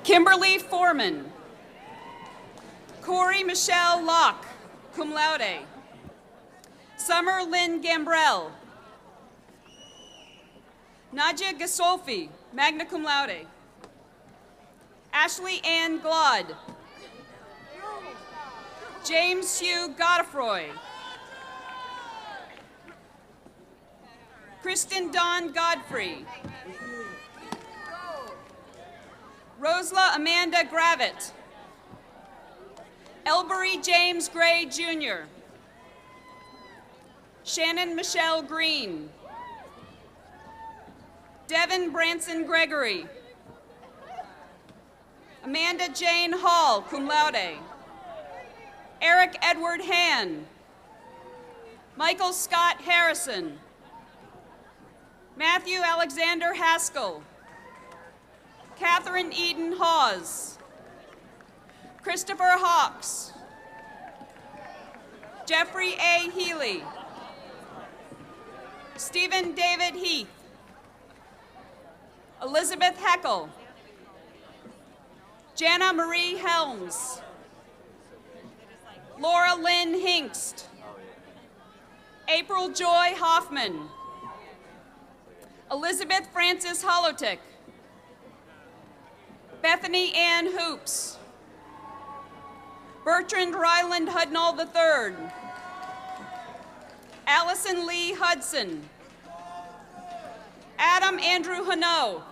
Kimberly Foreman, Corey Michelle Locke, cum laude, Summer Lynn Gambrell, Nadia Gasolfi, magna cum laude, Ashley Ann Glod, James Hugh Godefroy, Kristen Dawn Godfrey, Rosla Amanda Gravitt, Elbury James Gray Jr., Shannon Michelle Green, Devin Branson Gregory, Amanda Jane Hall, cum laude, Eric Edward Han, Michael Scott Harrison, Matthew Alexander Haskell, Catherine Eden Hawes, Christopher Hawks, Jeffrey A. Healy, Stephen David Heath, Elizabeth Heckel, Jana Marie Helms, Laura Lynn Hinkst, April Joy Hoffman, Elizabeth Frances Holotick, Bethany Ann Hoops, Bertrand Ryland Hudnall III, Allison Lee Hudson, Adam Andrew Hano,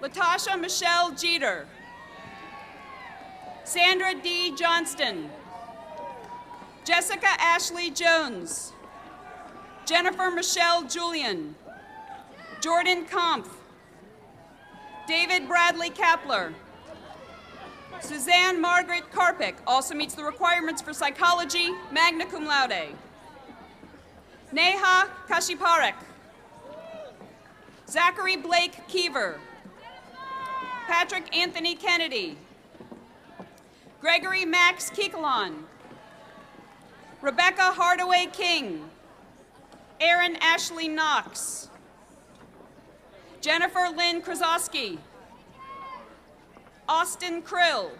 Latasha Michelle Jeter, Sandra D. Johnston, Jessica Ashley Jones, Jennifer Michelle Julian, Jordan Kampf, David Bradley Kapler, Suzanne Margaret Karpick, also meets the requirements for psychology, magna cum laude. Neha Kashiparek. Zachary Blake Keever. Patrick Anthony Kennedy. Gregory Max Keekalon. Rebecca Hardaway King. Aaron Ashley Knox. Jennifer Lynn Krasowski. Austin Krill.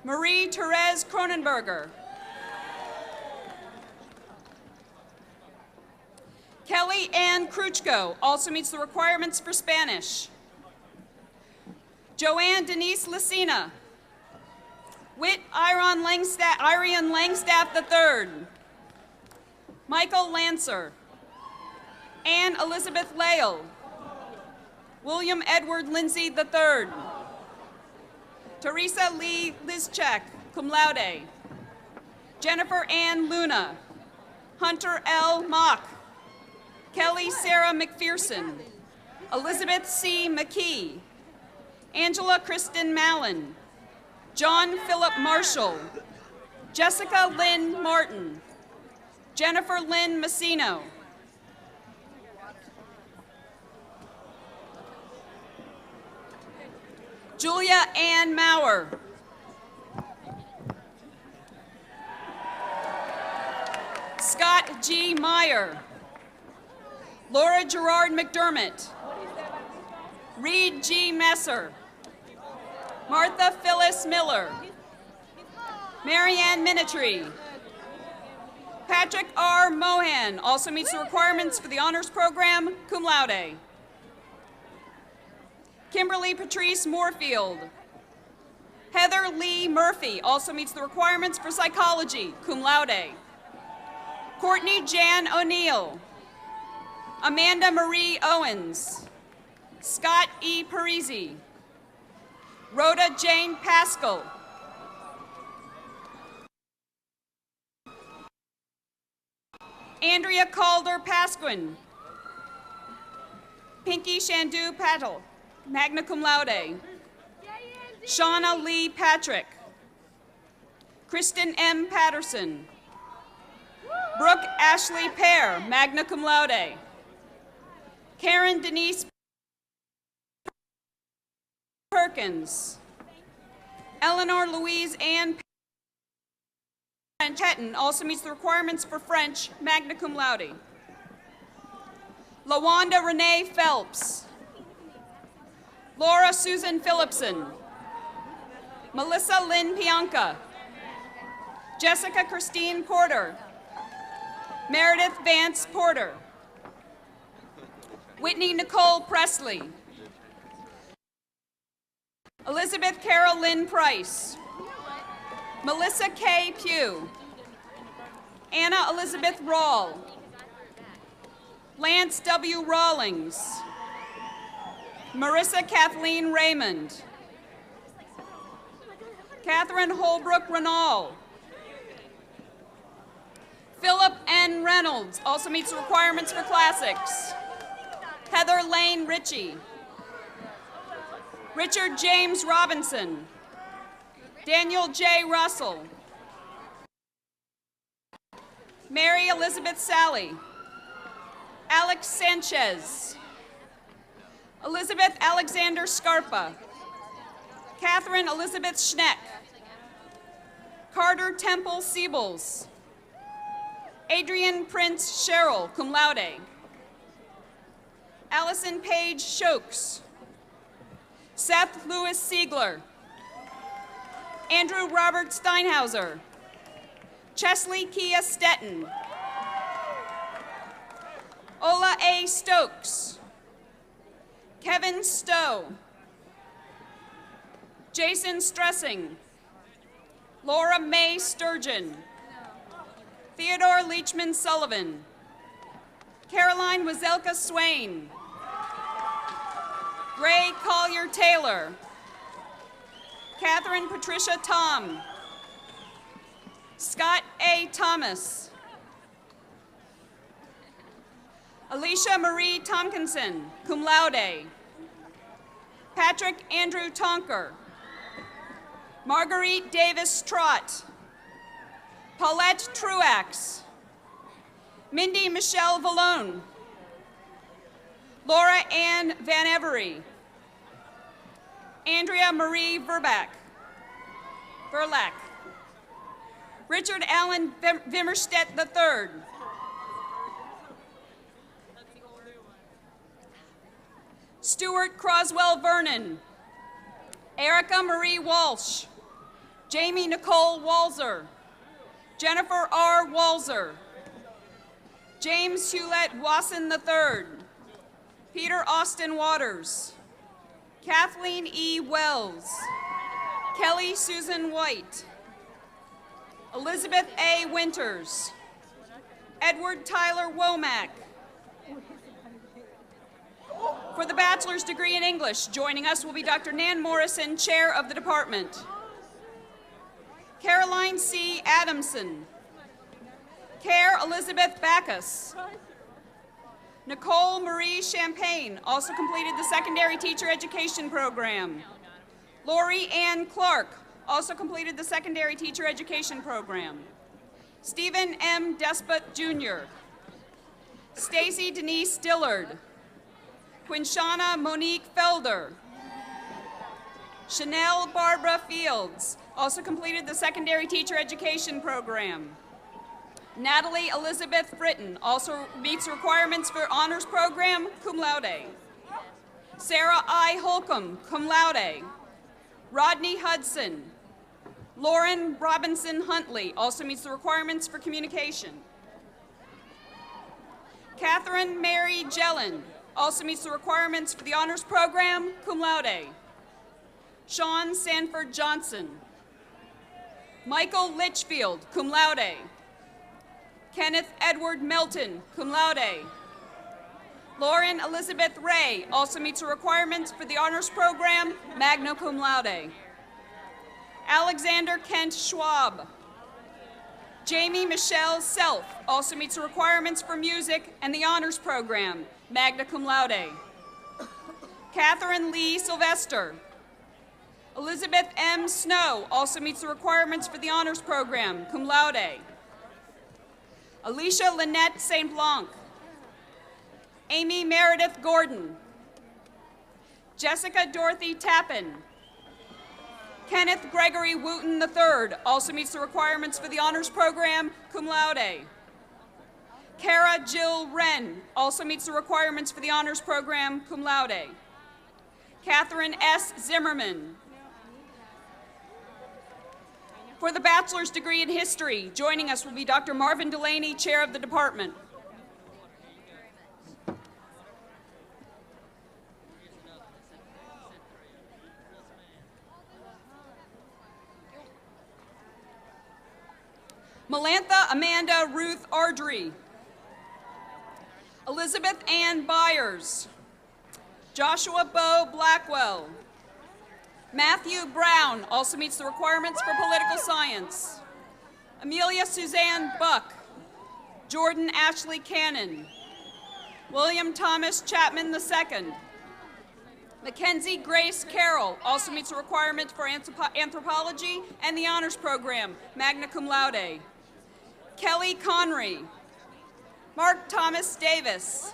Marie Therese Cronenberger. Kelly Ann Kruchko also meets the requirements for Spanish. Joanne Denise Lucina. Whit Irion Langstaff III. Michael Lancer. Anne Elizabeth Lale. William Edward Lindsay III. Teresa Lee Liszczak, cum laude. Jennifer Ann Luna. Hunter L. Mock. Kelly Sarah McPherson. Elizabeth C. McKee. Angela Kristen Mallon. John Philip Marshall. Jessica Lynn Martin. Jennifer Lynn Messino. Julia Ann Maurer. Scott G. Meyer. Laura Gerard McDermott. Reed G. Messer. Martha Phyllis Miller. Marianne Minitree. Patrick R. Mohan also meets the requirements for the honors program, cum laude. Kimberly Patrice Moorfield. Heather Lee Murphy also meets the requirements for psychology, cum laude. Courtney Jan O'Neill. Amanda Marie Owens. Scott E. Parisi. Rhoda Jane Pascal. Andrea Calder Pasquin. Pinky Shandu Patel, magna cum laude. Shauna Lee Patrick. Kristen M. Patterson. Brooke Ashley Pear, magna cum laude. Karen Denise Perkins. Eleanor Louise Ann Chetin also meets the requirements for French, magna cum laude. LaWanda Renee Phelps. Laura Susan Phillipson. Melissa Lynn Pianca. Jessica Christine Porter. Meredith Vance Porter. Whitney Nicole Presley. Elizabeth Carol Lynn Price. Melissa K. Pugh. Anna Elizabeth Rawl. Lance W. Rawlings. Marissa Kathleen Raymond. Catherine Holbrook Renal. Philip N. Reynolds also meets the requirements for classics. Heather Lane Ritchie. Richard James Robinson. Daniel J. Russell. Mary Elizabeth Sally. Alex Sanchez. Elizabeth Alexander Scarpa. Catherine Elizabeth Schneck. Carter Temple Siebels. Adrian Prince Sherrill, cum laude. Allison Page Shokes. Seth Lewis Siegler. Andrew Robert Steinhauser. Chesley Kia Stetton. Ola A. Stokes. Kevin Stowe. Jason Stressing. Laura Mae Sturgeon. Theodore Leachman Sullivan. Caroline Wazelka Swain. Ray Collier Taylor. Catherine Patricia Tom. Scott A. Thomas. Alicia Marie Tompkinson, cum laude. Patrick Andrew Tonker. Marguerite Davis Trott. Paulette Truax. Mindy Michelle Vallone. Laura Ann Van Every. Andrea Marie Verlack. Richard Allen Vimmerstedt III. Stuart Croswell Vernon. Erica Marie Walsh. Jamie Nicole Walzer. Jennifer R. Walzer. James Hewlett Wasson III. Peter Austin Waters. Kathleen E. Wells. Kelly Susan White. Elizabeth A. Winters. Edward Tyler Womack. For the bachelor's degree in English, joining us will be Dr. Nan Morrison, chair of the department. Caroline C. Adamson. Care Elizabeth Backus. Nicole Marie Champagne, also completed the secondary teacher education program. Lori Ann Clark, also completed the secondary teacher education program. Stephen M. Despot Jr. Stacy Denise Dillard. Quinshana Monique Felder. Chanel Barbara Fields, also completed the secondary teacher education program. Natalie Elizabeth Britton, also meets requirements for honors program, cum laude. Sarah I. Holcomb, cum laude. Rodney Hudson. Lauren Robinson Huntley, also meets the requirements for communication. Catherine Mary Jellin, also meets the requirements for the honors program, cum laude. Sean Sanford Johnson. Michael Litchfield, cum laude. Kenneth Edward Melton, cum laude. Lauren Elizabeth Ray, also meets the requirements for the honors program, magna cum laude. Alexander Kent Schwab. Jamie Michelle Self, also meets the requirements for music and the honors program, magna cum laude. Catherine Lee Sylvester. Elizabeth M. Snow, also meets the requirements for the honors program, cum laude. Alicia Lynette St. Blanc. Amy Meredith Gordon. Jessica Dorothy Tappan. Kenneth Gregory Wooten III, also meets the requirements for the honors program, cum laude. Kara Jill Wren, also meets the requirements for the honors program, cum laude. Catherine S. Zimmerman. For the bachelor's degree in history, joining us will be Dr. Marvin Delaney, chair of the department. Melantha Amanda Ruth Ardrey. Elizabeth Ann Byers. Joshua Bo Blackwell. Matthew Brown, also meets the requirements for political science. Amelia Suzanne Buck. Jordan Ashley Cannon. William Thomas Chapman II. Mackenzie Grace Carroll, also meets the requirements for anthropology and the honors program, magna cum laude. Kelly Connery. Mark Thomas Davis.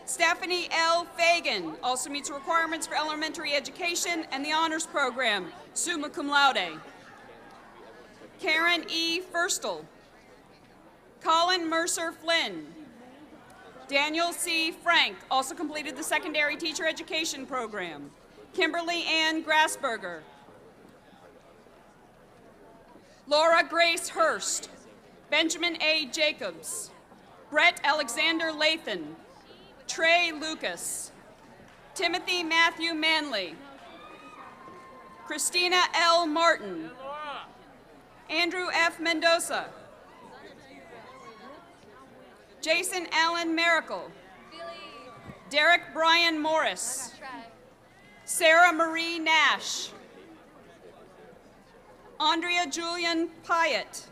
Stephanie L. Fagan, also meets the requirements for elementary education and the honors program, summa cum laude. Karen E. Firstel. Colin Mercer Flynn. Daniel C. Frank, also completed the secondary teacher education program. Kimberly Ann Grassberger. Laura Grace Hurst. Benjamin A. Jacobs. Brett Alexander Lathan. Trey Lucas. Timothy Matthew Manley. Christina L. Martin. Andrew F. Mendoza. Jason Allen Miracle. Derek Brian Morris. Sarah Marie Nash. Andrea Julian Pyatt.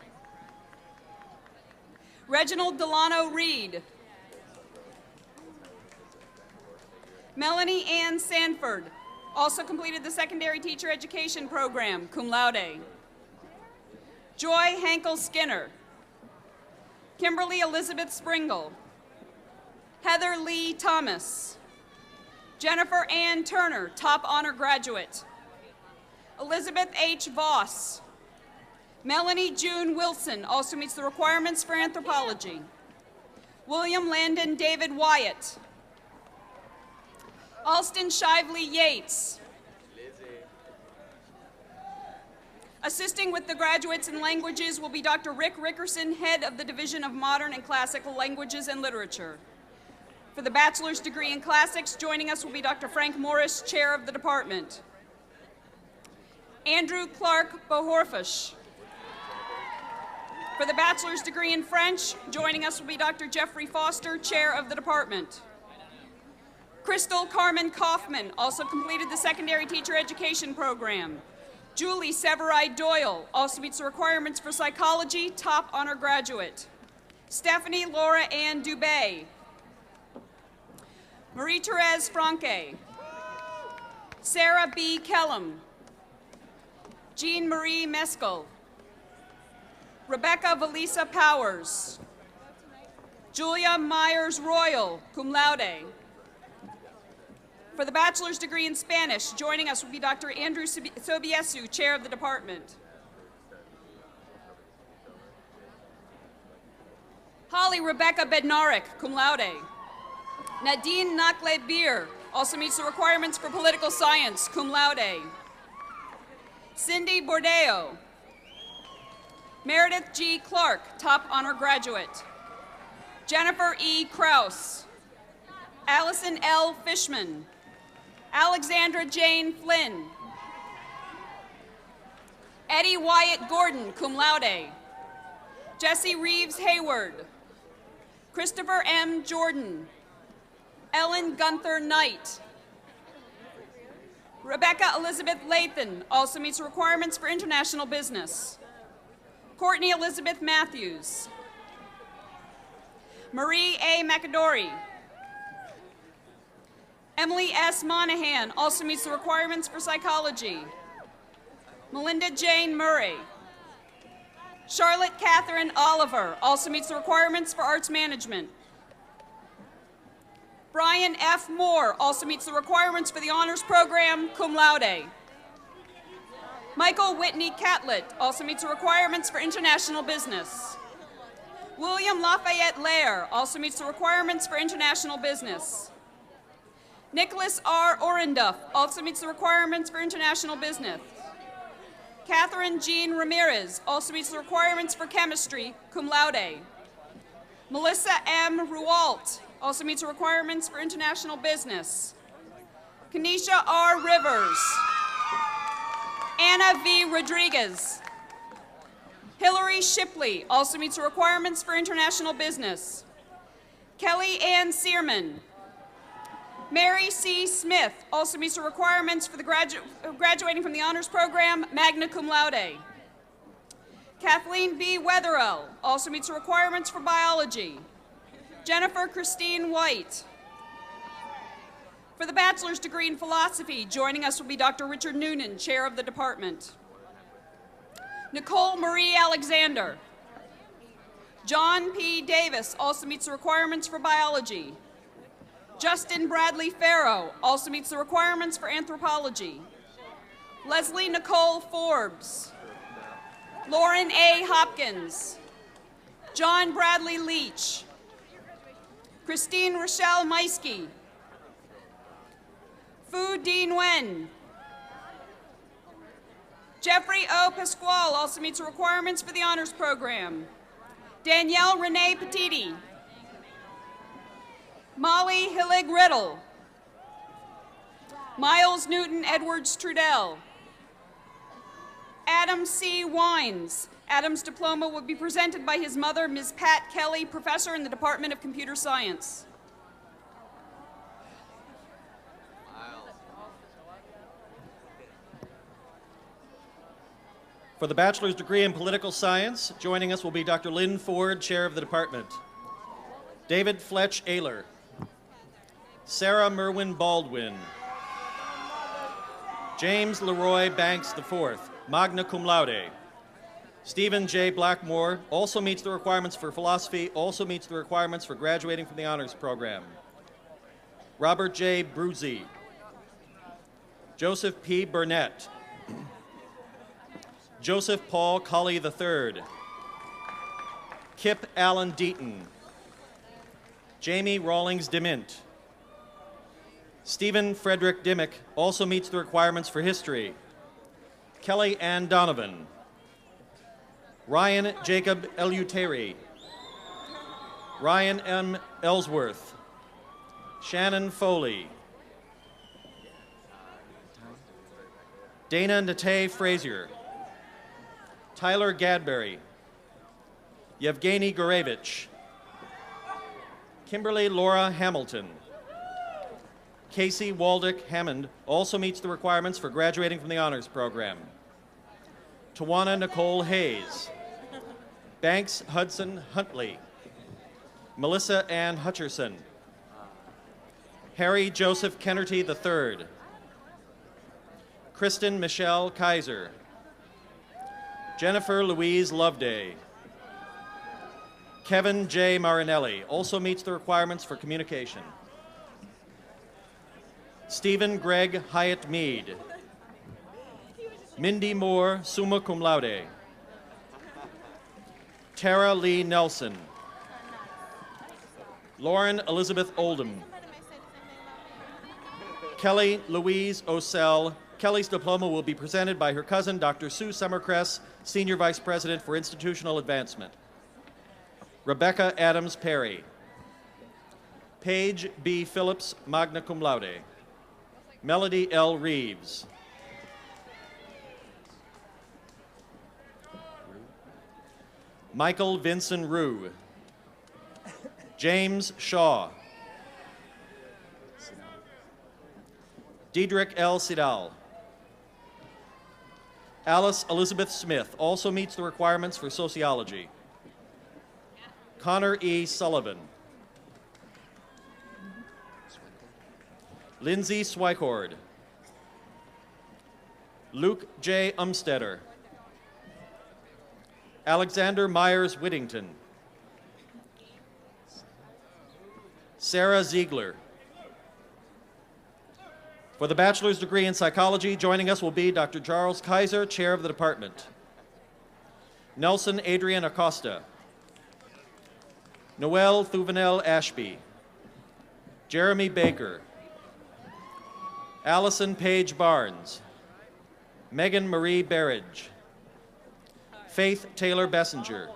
Reginald Delano Reed. Melanie Ann Sanford, also completed the secondary teacher education program, cum laude. Joy Hankel Skinner. Kimberly Elizabeth Springle, Heather Lee Thomas, Jennifer Ann Turner, top honor graduate, Elizabeth H. Voss, Melanie June Wilson, also meets the requirements for anthropology, William Landon David Wyatt, Alston Shively Yates, assisting with the graduates in languages will be Dr. Rick Rickerson, head of the Division of Modern and Classical Languages and Literature. For the bachelor's degree in classics, joining us will be Dr. Frank Morris, chair of the department. Andrew Clark Bohorfish. For the bachelor's degree in French, joining us will be Dr. Jeffrey Foster, chair of the department. Crystal Carmen Kaufman also completed the secondary teacher education program. Julie Severai Doyle also meets the requirements for psychology, top honor graduate. Stephanie Laura Ann Dubé. Marie-Therese Franque. Sarah B. Kellum. Jean-Marie Meskel. Rebecca Valisa Powers. Julia Myers Royal, cum laude. For the bachelor's degree in Spanish, joining us will be Dr. Andrew Sobiesu, chair of the department. Holly Rebecca Bednarik, cum laude. Nadine Nakle Beer also meets the requirements for political science, cum laude. Cindy Bordeo. Meredith G. Clark, top honor graduate. Jennifer E. Kraus. Allison L. Fishman. Alexandra Jane Flynn. Eddie Wyatt Gordon, cum laude. Jesse Reeves Hayward. Christopher M. Jordan. Ellen Gunther Knight. Rebecca Elizabeth Lathan also meets requirements for international business. Courtney Elizabeth Matthews. Marie A. McAdory. Emily S. Monahan also meets the requirements for psychology. Melinda Jane Murray. Charlotte Catherine Oliver also meets the requirements for arts management. Brian F. Moore also meets the requirements for the honors program, cum laude. Michael Whitney Catlett also meets the requirements for international business. William Lafayette Lair also meets the requirements for international business. Nicholas R. Orenduff also meets the requirements for international business. Catherine Jean Ramirez also meets the requirements for chemistry, cum laude. Melissa M. Rualt also meets the requirements for international business. Kenesha R. Rivers. Anna V. Rodriguez. Hillary Shipley also meets the requirements for international business. Kelly Ann Searman. Mary C. Smith also meets the requirements for the graduating from the honors program, magna cum laude. Kathleen B. Wetherell also meets the requirements for biology. Jennifer Christine White. For the bachelor's degree in philosophy, joining us will be Dr. Richard Noonan, chair of the department. Nicole Marie Alexander. John P. Davis also meets the requirements for biology. Justin Bradley Farrow also meets the requirements for anthropology. Leslie Nicole Forbes. Lauren A. Hopkins. John Bradley Leach. Christine Rochelle Meisky. Fu Dean Nguyen. Jeffrey O. Pasquale also meets the requirements for the honors program. Danielle Renee Petiti. Molly Hillig Riddle. Miles Newton Edwards Trudell. Adam C. Wines. Adam's diploma will be presented by his mother, Ms. Pat Kelly, professor in the Department of Computer Science. For the bachelor's degree in political science, joining us will be Dr. Lynn Ford, chair of the department. David Fletch Ayler. Sarah Merwin Baldwin. James Leroy Banks IV, magna cum laude. Stephen J. Blackmore also meets the requirements for philosophy, also meets the requirements for graduating from the honors program. Robert J. Bruzzi. Joseph P. Burnett. Joseph Paul Colley III. Kip Allen Deaton. Jamie Rawlings DeMint. Stephen Frederick Dimmick also meets the requirements for history. Kelly Ann Donovan. Ryan Jacob Eleutheri. Ryan M. Ellsworth. Shannon Foley. Dana Nate Frazier. Tyler Gadberry. Yevgeny Gurevich. Kimberly Laura Hamilton. Casey Waldick Hammond also meets the requirements for graduating from the honors program. Tawana Nicole Hayes. Banks Hudson Huntley. Melissa Ann Hutcherson. Harry Joseph Kennerty III. Kristen Michelle Kaiser. Jennifer Louise Loveday. Kevin J. Marinelli also meets the requirements for communication. Stephen Greg Hyatt Mead. Mindy Moore, summa cum laude. Tara Lee Nelson. Lauren Elizabeth Oldham. Kelly Louise Osell. Kelly's diploma will be presented by her cousin, Dr. Sue Summercrest, Senior Vice President for Institutional Advancement. Rebecca Adams Perry. Paige B. Phillips, magna cum laude. Melody L. Reeves. Michael Vincent Rue. James Shaw. Diedrich L. Sidal. Alice Elizabeth Smith also meets the requirements for sociology. Connor E. Sullivan. Lindsay Swycord. Luke J. Umstetter. Alexander Myers Whittington. Sarah Ziegler. For the bachelor's degree in psychology, joining us will be Dr. Charles Kaiser, chair of the department. Nelson Adrian Acosta. Noel Thuvenel Ashby. Jeremy Baker. Allison Paige Barnes. Megan Marie Berridge. Faith Taylor Bessinger.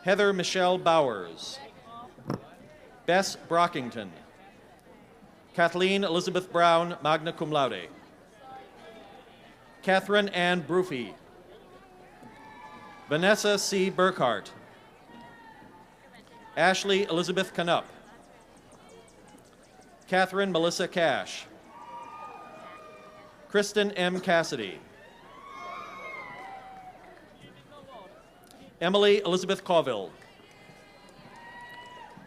Heather Michelle Bowers. Bess Brockington. Kathleen Elizabeth Brown, magna cum laude. Catherine Ann Brufy. Vanessa C. Burkhart. Ashley Elizabeth Canup. Catherine Melissa Cash. Kristen M. Cassidy. Emily Elizabeth Colville.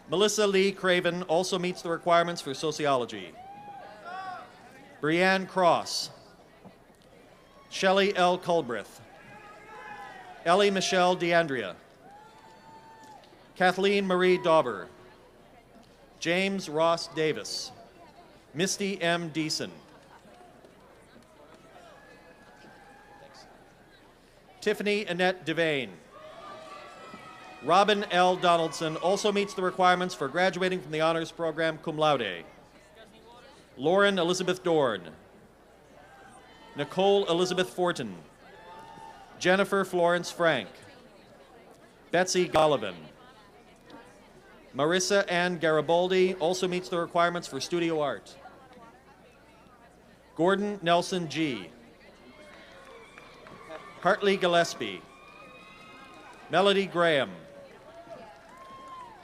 Melissa Lee Craven also meets the requirements for sociology. Brianne Cross. Shelley L. Culbreth. Ellie Michelle DeAndrea. Kathleen Marie Dauber. James Ross Davis. Misty M. Deason. Tiffany Annette Devane. Robin L. Donaldson also meets the requirements for graduating from the honors program cum laude. Lauren Elizabeth Dorn. Nicole Elizabeth Fortin. Jennifer Florence Frank. Betsy Gollivan. Marissa Ann Garibaldi also meets the requirements for studio art. Gordon Nelson G. Hartley Gillespie. Melody Graham.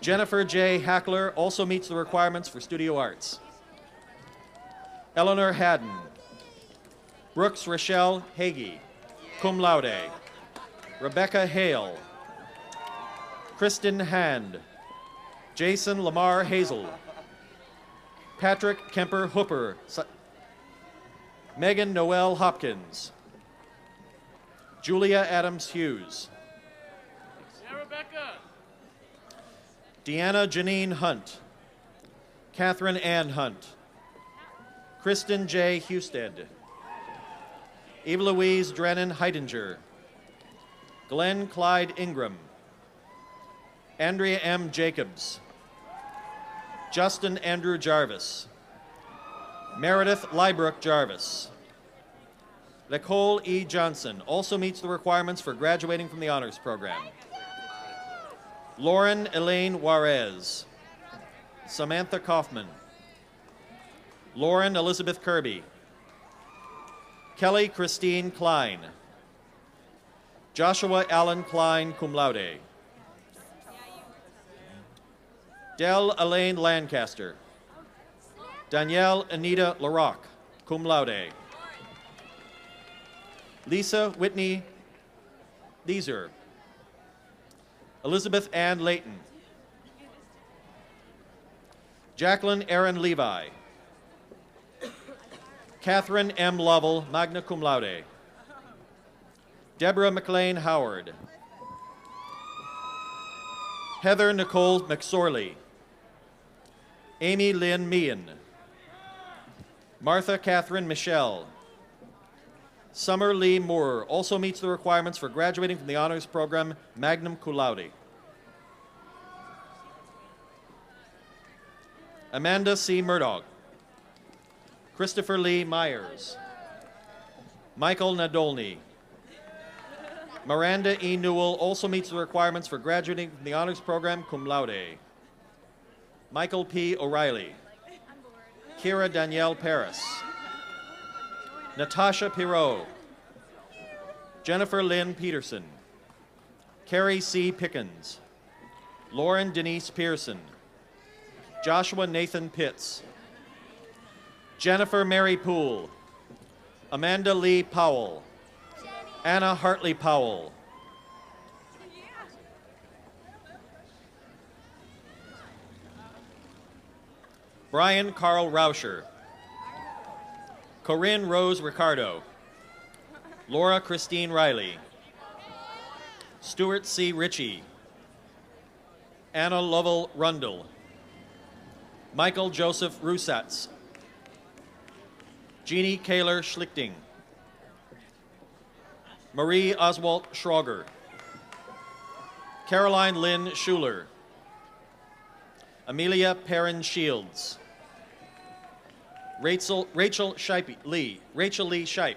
Jennifer J. Hackler also meets the requirements for studio arts. Eleanor Haddon. Brooks Rochelle Hagee, cum laude. Rebecca Hale. Kristen Hand. Jason Lamar Hazel. Patrick Kemper Hooper. Megan Noel Hopkins. Julia Adams Hughes. Deanna Janine Hunt. Catherine Ann Hunt. Kristen J. Husted. Eva Louise Drennan Heidinger. Glenn Clyde Ingram. Andrea M. Jacobs. Justin Andrew Jarvis. Meredith Lybrook Jarvis. Nicole E. Johnson also meets the requirements for graduating from the honors program. Lauren Elaine Juarez. Samantha Kaufman. Lauren Elizabeth Kirby. Kelly Christine Klein. Joshua Allen Klein, cum laude. Dell Elaine Lancaster. Danielle Anita LaRock, cum laude. Lisa Whitney Leeser. Elizabeth Ann Layton. Jacqueline Erin Levi. Catherine M. Lovell, magna cum laude. Deborah McLean Howard. Heather Nicole McSorley. Amy Lynn Meehan. Martha Catherine Michelle. Summer Lee Moore also meets the requirements for graduating from the honors program, magna cum laude. Amanda C. Murdoch. Christopher Lee Myers. Michael Nadolny. Miranda E. Newell also meets the requirements for graduating from the honors program, cum laude. Michael P. O'Reilly. Kira Danielle Paris. Natasha Pirot. Jennifer Lynn Peterson. Carrie C. Pickens. Lauren Denise Pearson. Joshua Nathan Pitts. Jennifer Mary Poole. Amanda Lee Powell. Anna Hartley Powell. Brian Carl Rauscher. Corinne Rose Ricardo. Laura Christine Riley. Stuart C. Ritchie. Anna Lovell Rundle. Michael Joseph Rusatz. Jeannie Kaler Schlichting. Marie Oswald Schroger. Caroline Lynn Schuler. Amelia Perrin Shields. Rachel Lee Shipe.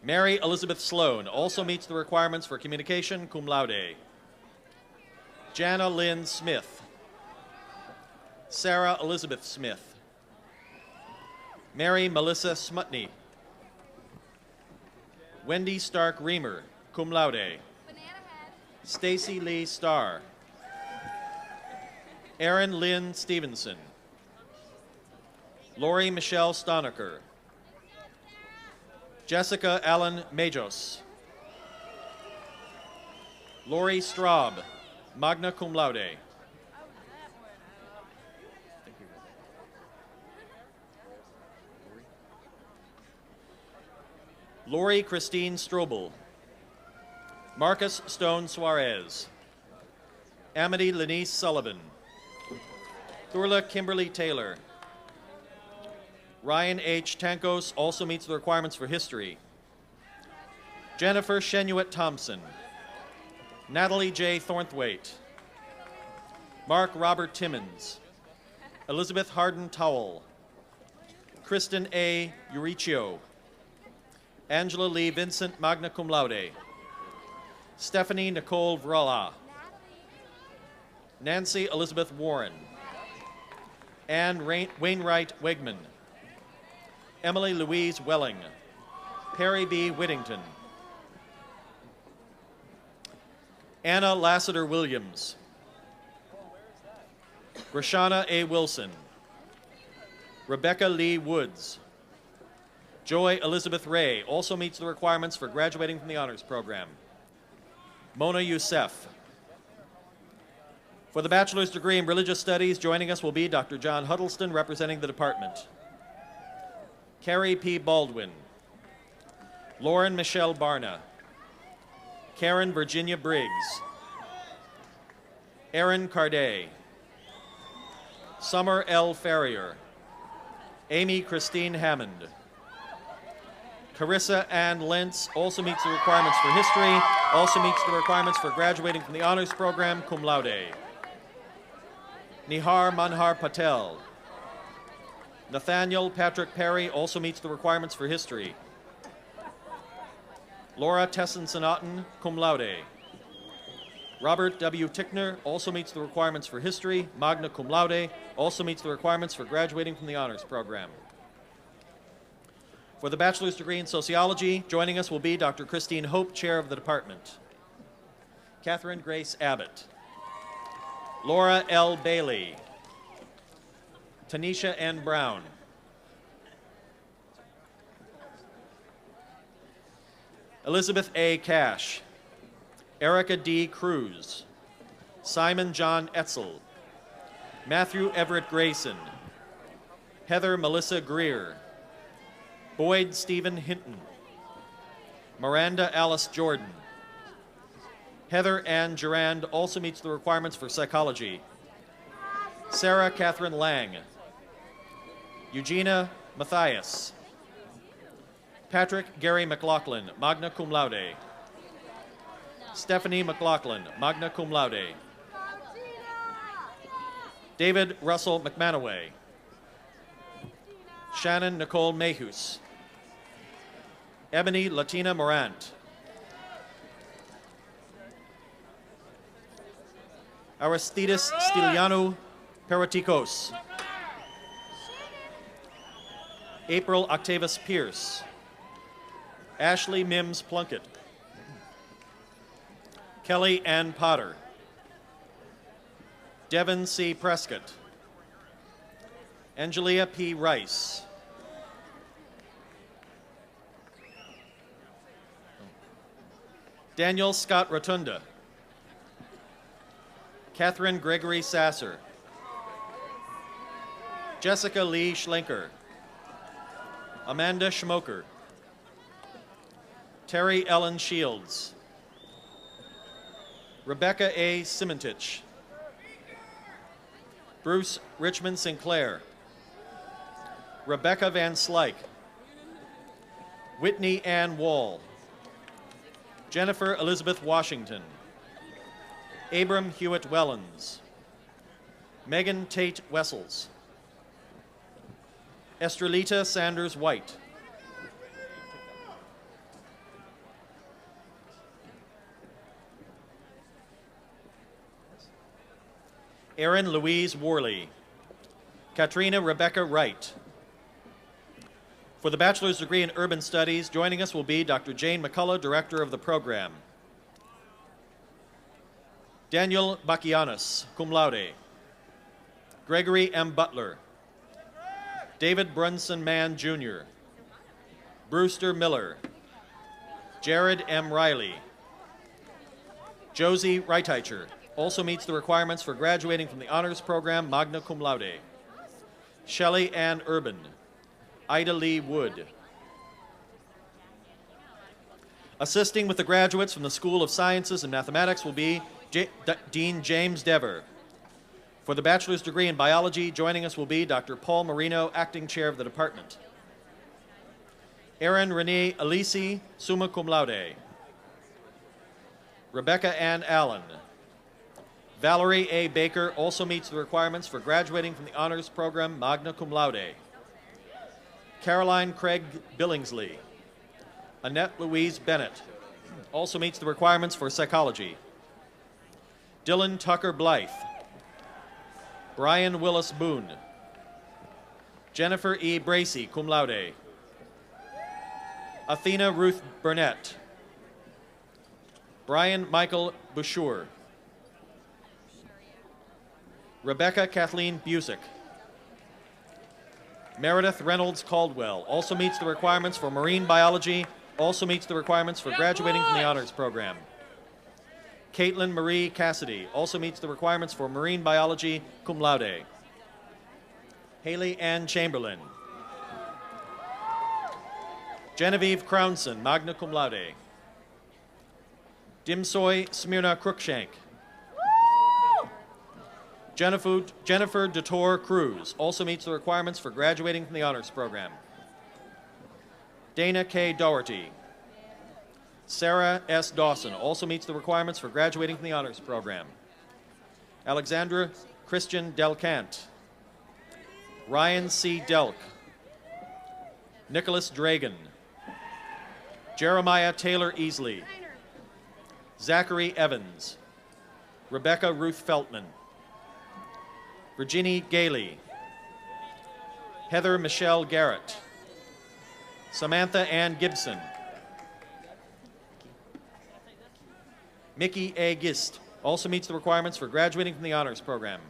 Mary Elizabeth Sloan also meets the requirements for communication, cum laude. Jana Lynn Smith. Sarah Elizabeth Smith. Mary Melissa Smutney. Wendy Stark Reamer, cum laude. Stacy Lee Starr. Erin Lynn Stevenson. Lori Michelle Stonecker. Jessica Allen Majos. Lori Straub, magna cum laude. Lori Christine Strobel. Marcus Stone Suarez. Amity Lenice Sullivan. Thurla Kimberly Taylor. Ryan H. Tankos also meets the requirements for history. Jennifer Shenuet Thompson. Natalie J. Thornthwaite. Mark Robert Timmons. Elizabeth Harden Towell. Kristen A. Uricio. Angela Lee Vincent, magna cum laude. Stephanie Nicole Vrala. Nancy Elizabeth Warren. Anne Wainwright Wegman. Emily Louise Welling. Perry B. Whittington. Anna Lassiter Williams. Rashana A. Wilson. Rebecca Lee Woods. Joy Elizabeth Ray also meets the requirements for graduating from the honors program. Mona Youssef. For the bachelor's degree in religious studies, joining us will be Dr. John Huddleston, representing the department. Carrie P. Baldwin. Lauren Michelle Barna. Karen Virginia Briggs. Erin Carday. Summer L. Ferrier. Amy Christine Hammond. Carissa Ann Lentz also meets the requirements for history, also meets the requirements for graduating from the honors program, cum laude. Nihar Manhar Patel. Nathaniel Patrick Perry also meets the requirements for history. Laura Tesson Sonaten, cum laude. Robert W. Tickner also meets the requirements for history, magna cum laude, also meets the requirements for graduating from the honors program. For the bachelor's degree in sociology, joining us will be Dr. Christine Hope, chair of the department. Catherine Grace Abbott. Laura L. Bailey. Tanisha N. Brown. Elizabeth A. Cash. Erica D. Cruz. Simon John Etzel. Matthew Everett Grayson. Heather Melissa Greer. Boyd Stephen Hinton. Miranda Alice Jordan. Heather Ann Gerand also meets the requirements for psychology. Sarah Catherine Lang. Eugenia Matthias. Patrick Gary McLaughlin, magna cum laude. Stephanie McLaughlin, magna cum laude. David Russell McManaway. Shannon Nicole Mayhus. Ebony Latina Morant. Aristides Stilianou Peritikos. April Octavius Pierce. Ashley Mims Plunkett. Kelly Ann Potter. Devin C. Prescott. Angelia P. Rice. Daniel Scott Rotunda. Catherine Gregory Sasser. Jessica Lee Schlenker. Amanda Schmoker. Terry Ellen Shields. Rebecca A. Simentich. Bruce Richmond Sinclair. Rebecca Van Slyke. Whitney Ann Wall. Jennifer Elizabeth Washington. Abram Hewitt Wellens. Megan Tate Wessels. Estrelita Sanders White. Erin Louise Worley. Katrina Rebecca Wright. For the bachelor's degree in urban studies, joining us will be Dr. Jane McCullough, director of the program. Daniel Bakianis, cum laude. Gregory M. Butler. David Brunson Mann, Jr. Brewster Miller. Jared M. Riley. Josie Reiteicher also meets the requirements for graduating from the honors program, magna cum laude. Shelley Ann Urban. Ida Lee Wood. Assisting with the graduates from the School of Sciences and Mathematics will be Dean James Dever. For the bachelor's degree in biology, joining us will be Dr. Paul Marino, acting chair of the department. Erin Renee Alisi, summa cum laude. Rebecca Ann Allen. Valerie A. Baker also meets the requirements for graduating from the honors program, magna cum laude. Caroline Craig Billingsley. Annette Louise Bennett also meets the requirements for psychology. Dylan Tucker Blythe. Brian Willis Boone. Jennifer E. Bracey, cum laude. Athena Ruth Burnett. Brian Michael Bouchour. Rebecca Kathleen Busick. Meredith Reynolds Caldwell also meets the requirements for marine biology, also meets the requirements for graduating from the honors program. Caitlin Marie Cassidy also meets the requirements for marine biology, cum laude. Haley Ann Chamberlain. Genevieve Crownson, magna cum laude. Dimsoy Smyrna Cruikshank. Jennifer DeTore Cruz also meets the requirements for graduating from the honors program. Dana K. Doherty. Sarah S. Dawson also meets the requirements for graduating from the honors program. Alexandra Christian Delcant. Ryan C. Delk. Nicholas Dragan. Jeremiah Taylor Easley. Zachary Evans. Rebecca Ruth Feltman. Virginie Gailey. Heather Michelle Garrett. Samantha Ann Gibson. Mickey A. Gist also meets the requirements for graduating from the honors program.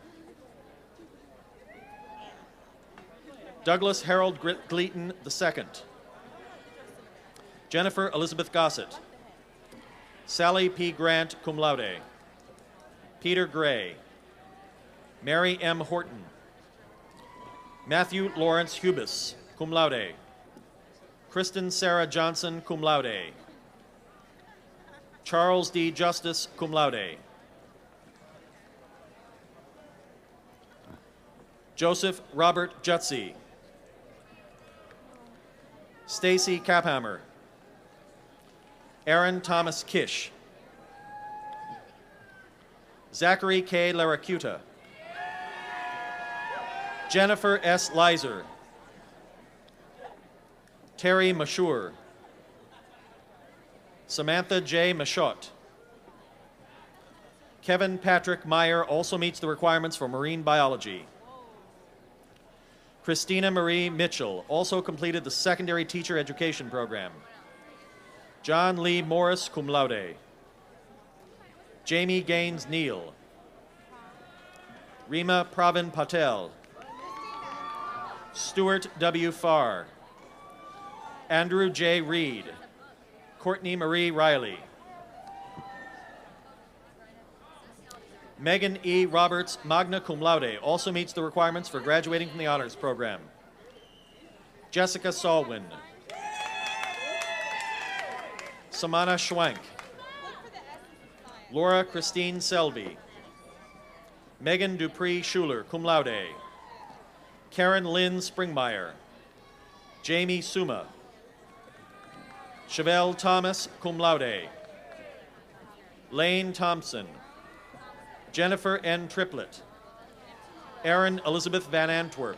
Douglas Harold Gleaton II. Jennifer Elizabeth Gossett. Sally P. Grant, cum laude. Peter Gray. Mary M. Horton. Matthew Lawrence Hubis, cum laude. Kristen Sarah Johnson, cum laude. Charles D. Justice, cum laude. Joseph Robert Jutzi. Stacy Caphammer. Aaron Thomas Kish. Zachary K. Laracuta. Jennifer S. Leiser. Terry Mashur. Samantha J. Machot. Kevin Patrick Meyer also meets the requirements for marine biology. Christina Marie Mitchell also completed the secondary teacher education program. John Lee Morris, cum laude. Jamie Gaines Neal. Rima Pravin Patel. Stuart W. Farr. Andrew J. Reed. Courtney Marie Riley. Megan E. Roberts, magna cum laude, also meets the requirements for graduating from the honors program. Jessica Salwin. Samana Schwank. Laura Christine Selby. Megan Dupree Schuler, cum laude. Karen Lynn Springmeyer. Jamie Suma. Chevelle Thomas, cum laude. Lane Thompson. Jennifer N. Triplett. Erin Elizabeth Van Antwerp.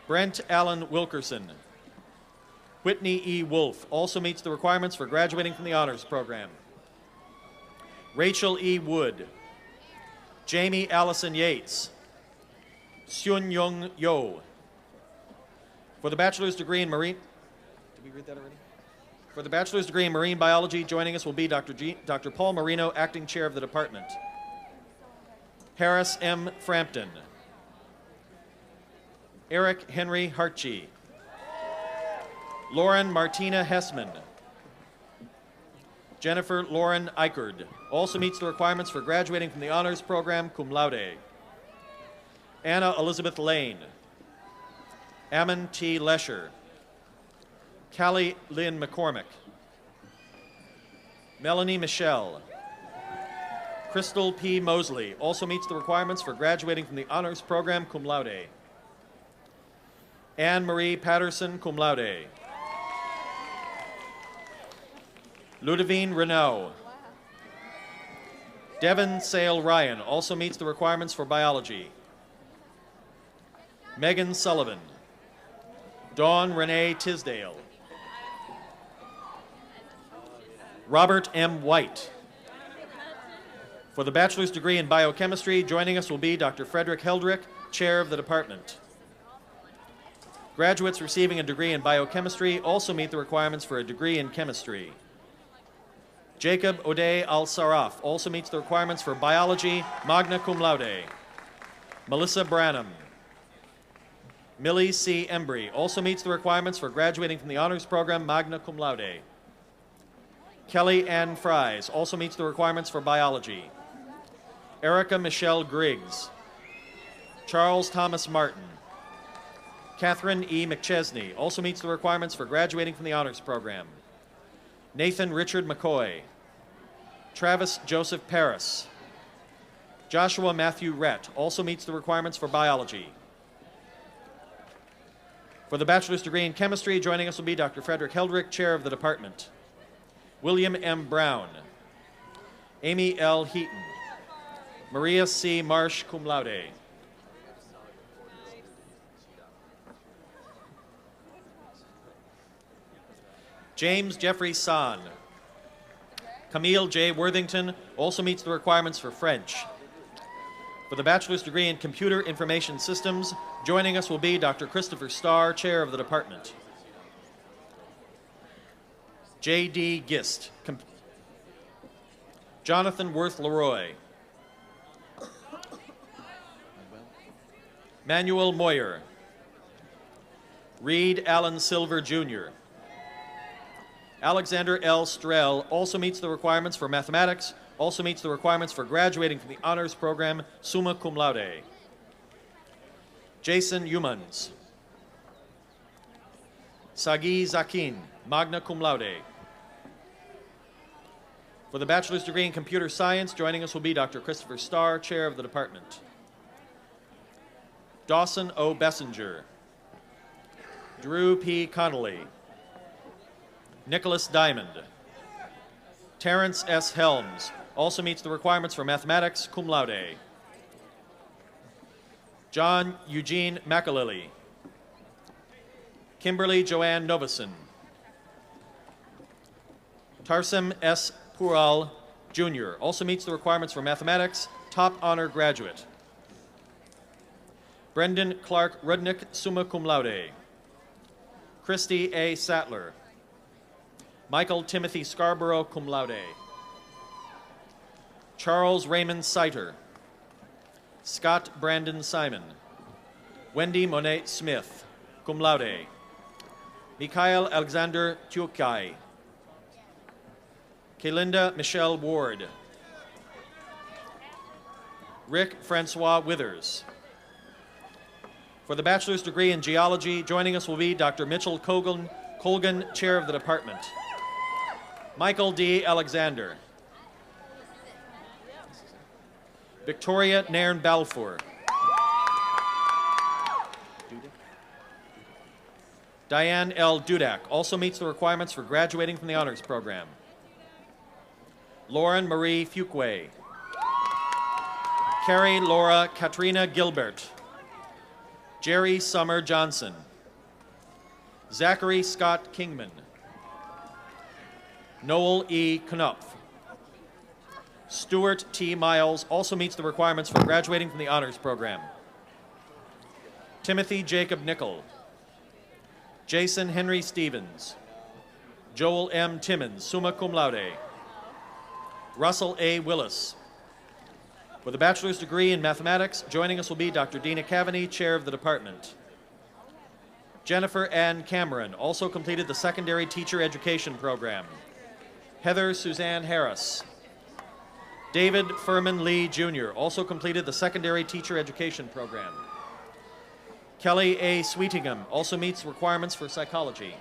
Brent Allen Wilkerson. Whitney E. Wolf also meets the requirements for graduating from the honors program. Rachel E. Wood. Jamie Allison Yates. Seun Young Yo. For the bachelor's degree in marine, did we read that already? For the bachelor's degree in marine biology, joining us will be Dr. Paul Marino, acting chair of the department. Harris M. Frampton. Eric Henry Hartchie. Lauren Martina Hessman. Jennifer Lauren Eichard also meets the requirements for graduating from the honors program, cum laude. Anna Elizabeth Lane. Ammon T. Lesher. Callie Lynn McCormick. Melanie Michelle. Crystal P. Mosley also meets the requirements for graduating from the honors program, cum laude. Anne Marie Patterson, cum laude. Ludivine Renaud. Devin Sale Ryan also meets the requirements for biology. Megan Sullivan. Dawn Renee Tisdale. Robert M. White. For the bachelor's degree in biochemistry, joining us will be Dr. Frederick Heldrick, chair of the department. Graduates receiving a degree in biochemistry also meet the requirements for a degree in chemistry. Jacob O'Day Al-Saraf also meets the requirements for biology, magna cum laude. Melissa Branham. Millie C. Embry also meets the requirements for graduating from the honors program, magna cum laude. Kelly Ann Fries also meets the requirements for biology. Erica Michelle Griggs. Charles Thomas Martin. Catherine E. McChesney also meets the requirements for graduating from the honors program. Nathan Richard McCoy. Travis Joseph Paris. Joshua Matthew Rett also meets the requirements for biology. For the bachelor's degree in chemistry, joining us will be Dr. Frederick Heldrick, chair of the department. William M. Brown. Amy L. Heaton. Maria C. Marsh, cum laude. James Jeffrey San. Camille J. Worthington also meets the requirements for French. For the bachelor's degree in computer information systems, joining us will be Dr. Christopher Starr, chair of the department. J.D. Gist. Jonathan Worth Leroy. Manuel Moyer. Reed Allen Silver, Jr. Alexander L. Strell also meets the requirements for mathematics, also meets the requirements for graduating from the honors program, summa cum laude. Jason Humans. Sagi Zakin, magna cum laude. For the bachelor's degree in computer science, joining us will be Dr. Christopher Starr, chair of the department. Dawson O. Bessinger. Drew P. Connolly. Nicholas Diamond. Terrence S. Helms also meets the requirements for mathematics, cum laude. John Eugene McAlilly. Kimberly Joanne Novison. Tarsim S. Pural, Jr. also meets the requirements for mathematics, top honor graduate. Brendan Clark Rudnick, summa cum laude. Christy A. Sattler. Michael Timothy Scarborough, cum laude. Charles Raymond Seiter. Scott Brandon Simon. Wendy Monet Smith, cum laude. Mikhail Alexander Tukai. Kalinda Michelle Ward. Rick Francois Withers. For the bachelor's degree in geology, joining us will be Dr. Mitchell Colgan, chair of the department. Michael D. Alexander. Victoria Nairn Balfour. Diane L. Dudak also meets the requirements for graduating from the honors program. Lauren Marie Fuquay. Carrie Laura Katrina Gilbert. Jerry Summer Johnson. Zachary Scott Kingman. Noel E. Knopf. Stuart T. Miles also meets the requirements for graduating from the honors program. Timothy Jacob Nickel. Jason Henry Stevens. Joel M. Timmons, summa cum laude. Russell A. Willis. For the bachelor's degree in mathematics, joining us will be Dr. Dina Cavaney, chair of the department. Jennifer Ann Cameron also completed the secondary teacher education program. Heather Suzanne Harris. David Furman Lee, Jr. also completed the secondary teacher education program. Kelly A. Sweetingham also meets requirements for psychology.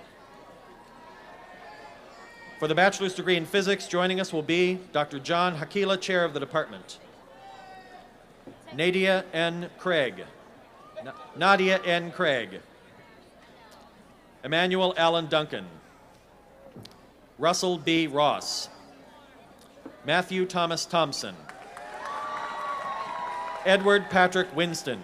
For the bachelor's degree in physics, joining us will be Dr. John Hakila, chair of the department. Nadia N. Craig. Nadia N. Craig. Emmanuel Allen Duncan. Russell B. Ross. Matthew Thomas Thompson. Edward Patrick Winston.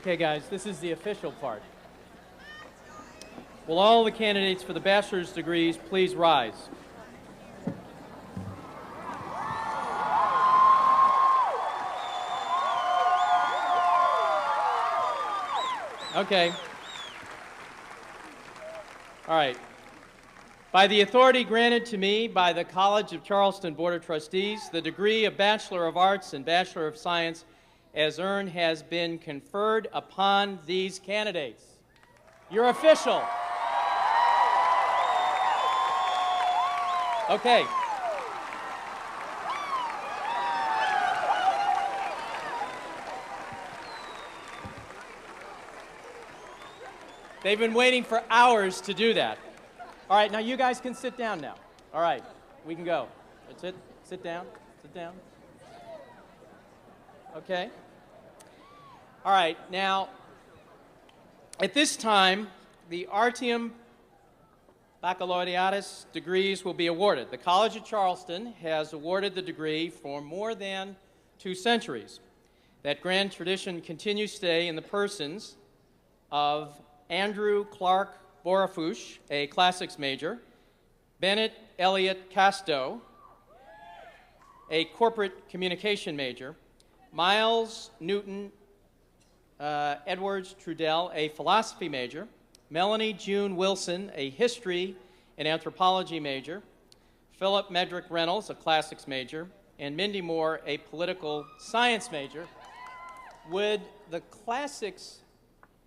Okay, guys, this is the official part. Will all the candidates for the bachelor's degrees please rise? Okay. All right. By the authority granted to me by the College of Charleston Board of Trustees, the degree of Bachelor of Arts and Bachelor of Science as earned has been conferred upon these candidates. You're official. Okay. They've been waiting for hours to do that. All right, now you guys can sit down now. All right, we can go. That's it. Sit down. Sit down. Okay. All right, now, at this time, the Artium Baccalaureatus degrees will be awarded. The College of Charleston has awarded the degree for more than 2 centuries. That grand tradition continues today in the persons of Andrew Clark Borafush, a classics major, Bennett Elliott Casto, a corporate communication major, Miles Newton Edwards Trudell, a philosophy major, Melanie June Wilson, a history and anthropology major, Philip Medrick Reynolds, a classics major, and Mindy Moore, a political science major. Would the classics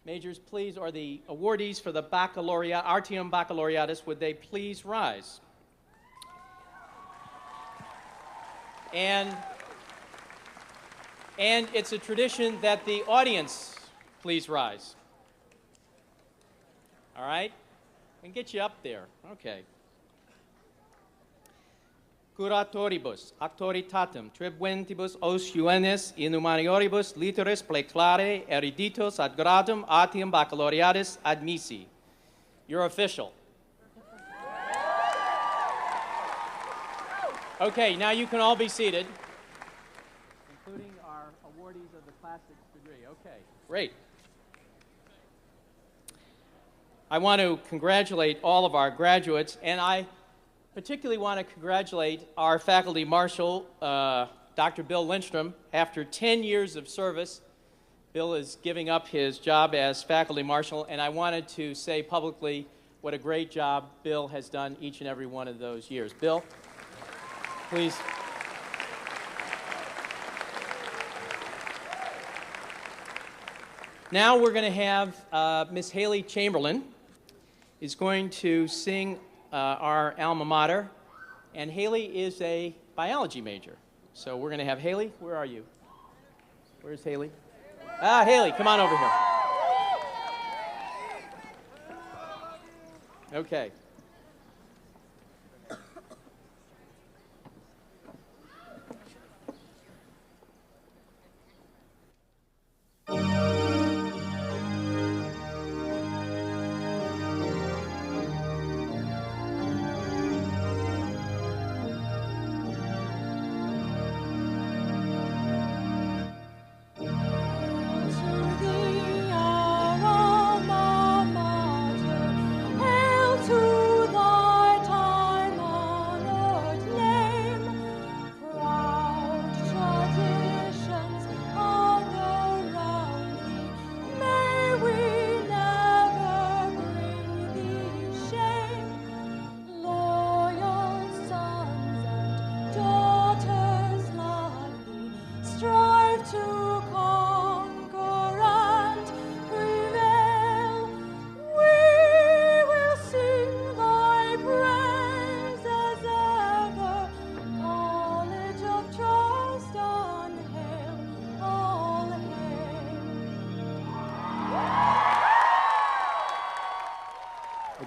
majors please, or the awardees for the baccalaureate, Artium Baccalaureatus, would they please rise? And it's a tradition that the audience please rise. All right? We can get you up there. Okay. Curatoribus, actoritatem, tribuentibus os juvenes in humanioribus literis pleclare eruditos ad gradum Artium Baccalaureatis admissi. You're official. Okay, now you can all be seated, including our awardees of the classics degree. Okay, great. I want to congratulate all of our graduates, and I particularly want to congratulate our faculty marshal, Dr. Bill Lindstrom. After 10 years of service, Bill is giving up his job as faculty marshal, and I wanted to say publicly what a great job Bill has done each and every one of those years. Bill, please. Now we're going to have Miss Haley Chamberlain is going to sing our alma mater, and Haley is a biology major. So we're going to have Haley. Where are you? Where's Haley? Ah, Haley, come on over here. Okay.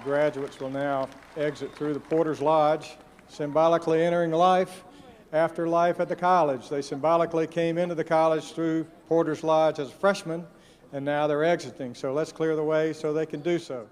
Graduates will now exit through the Porter's Lodge, symbolically entering life after life at the college. They symbolically came into the college through Porter's Lodge as freshmen, and now they're exiting. So let's clear the way so they can do so.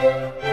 Thank you.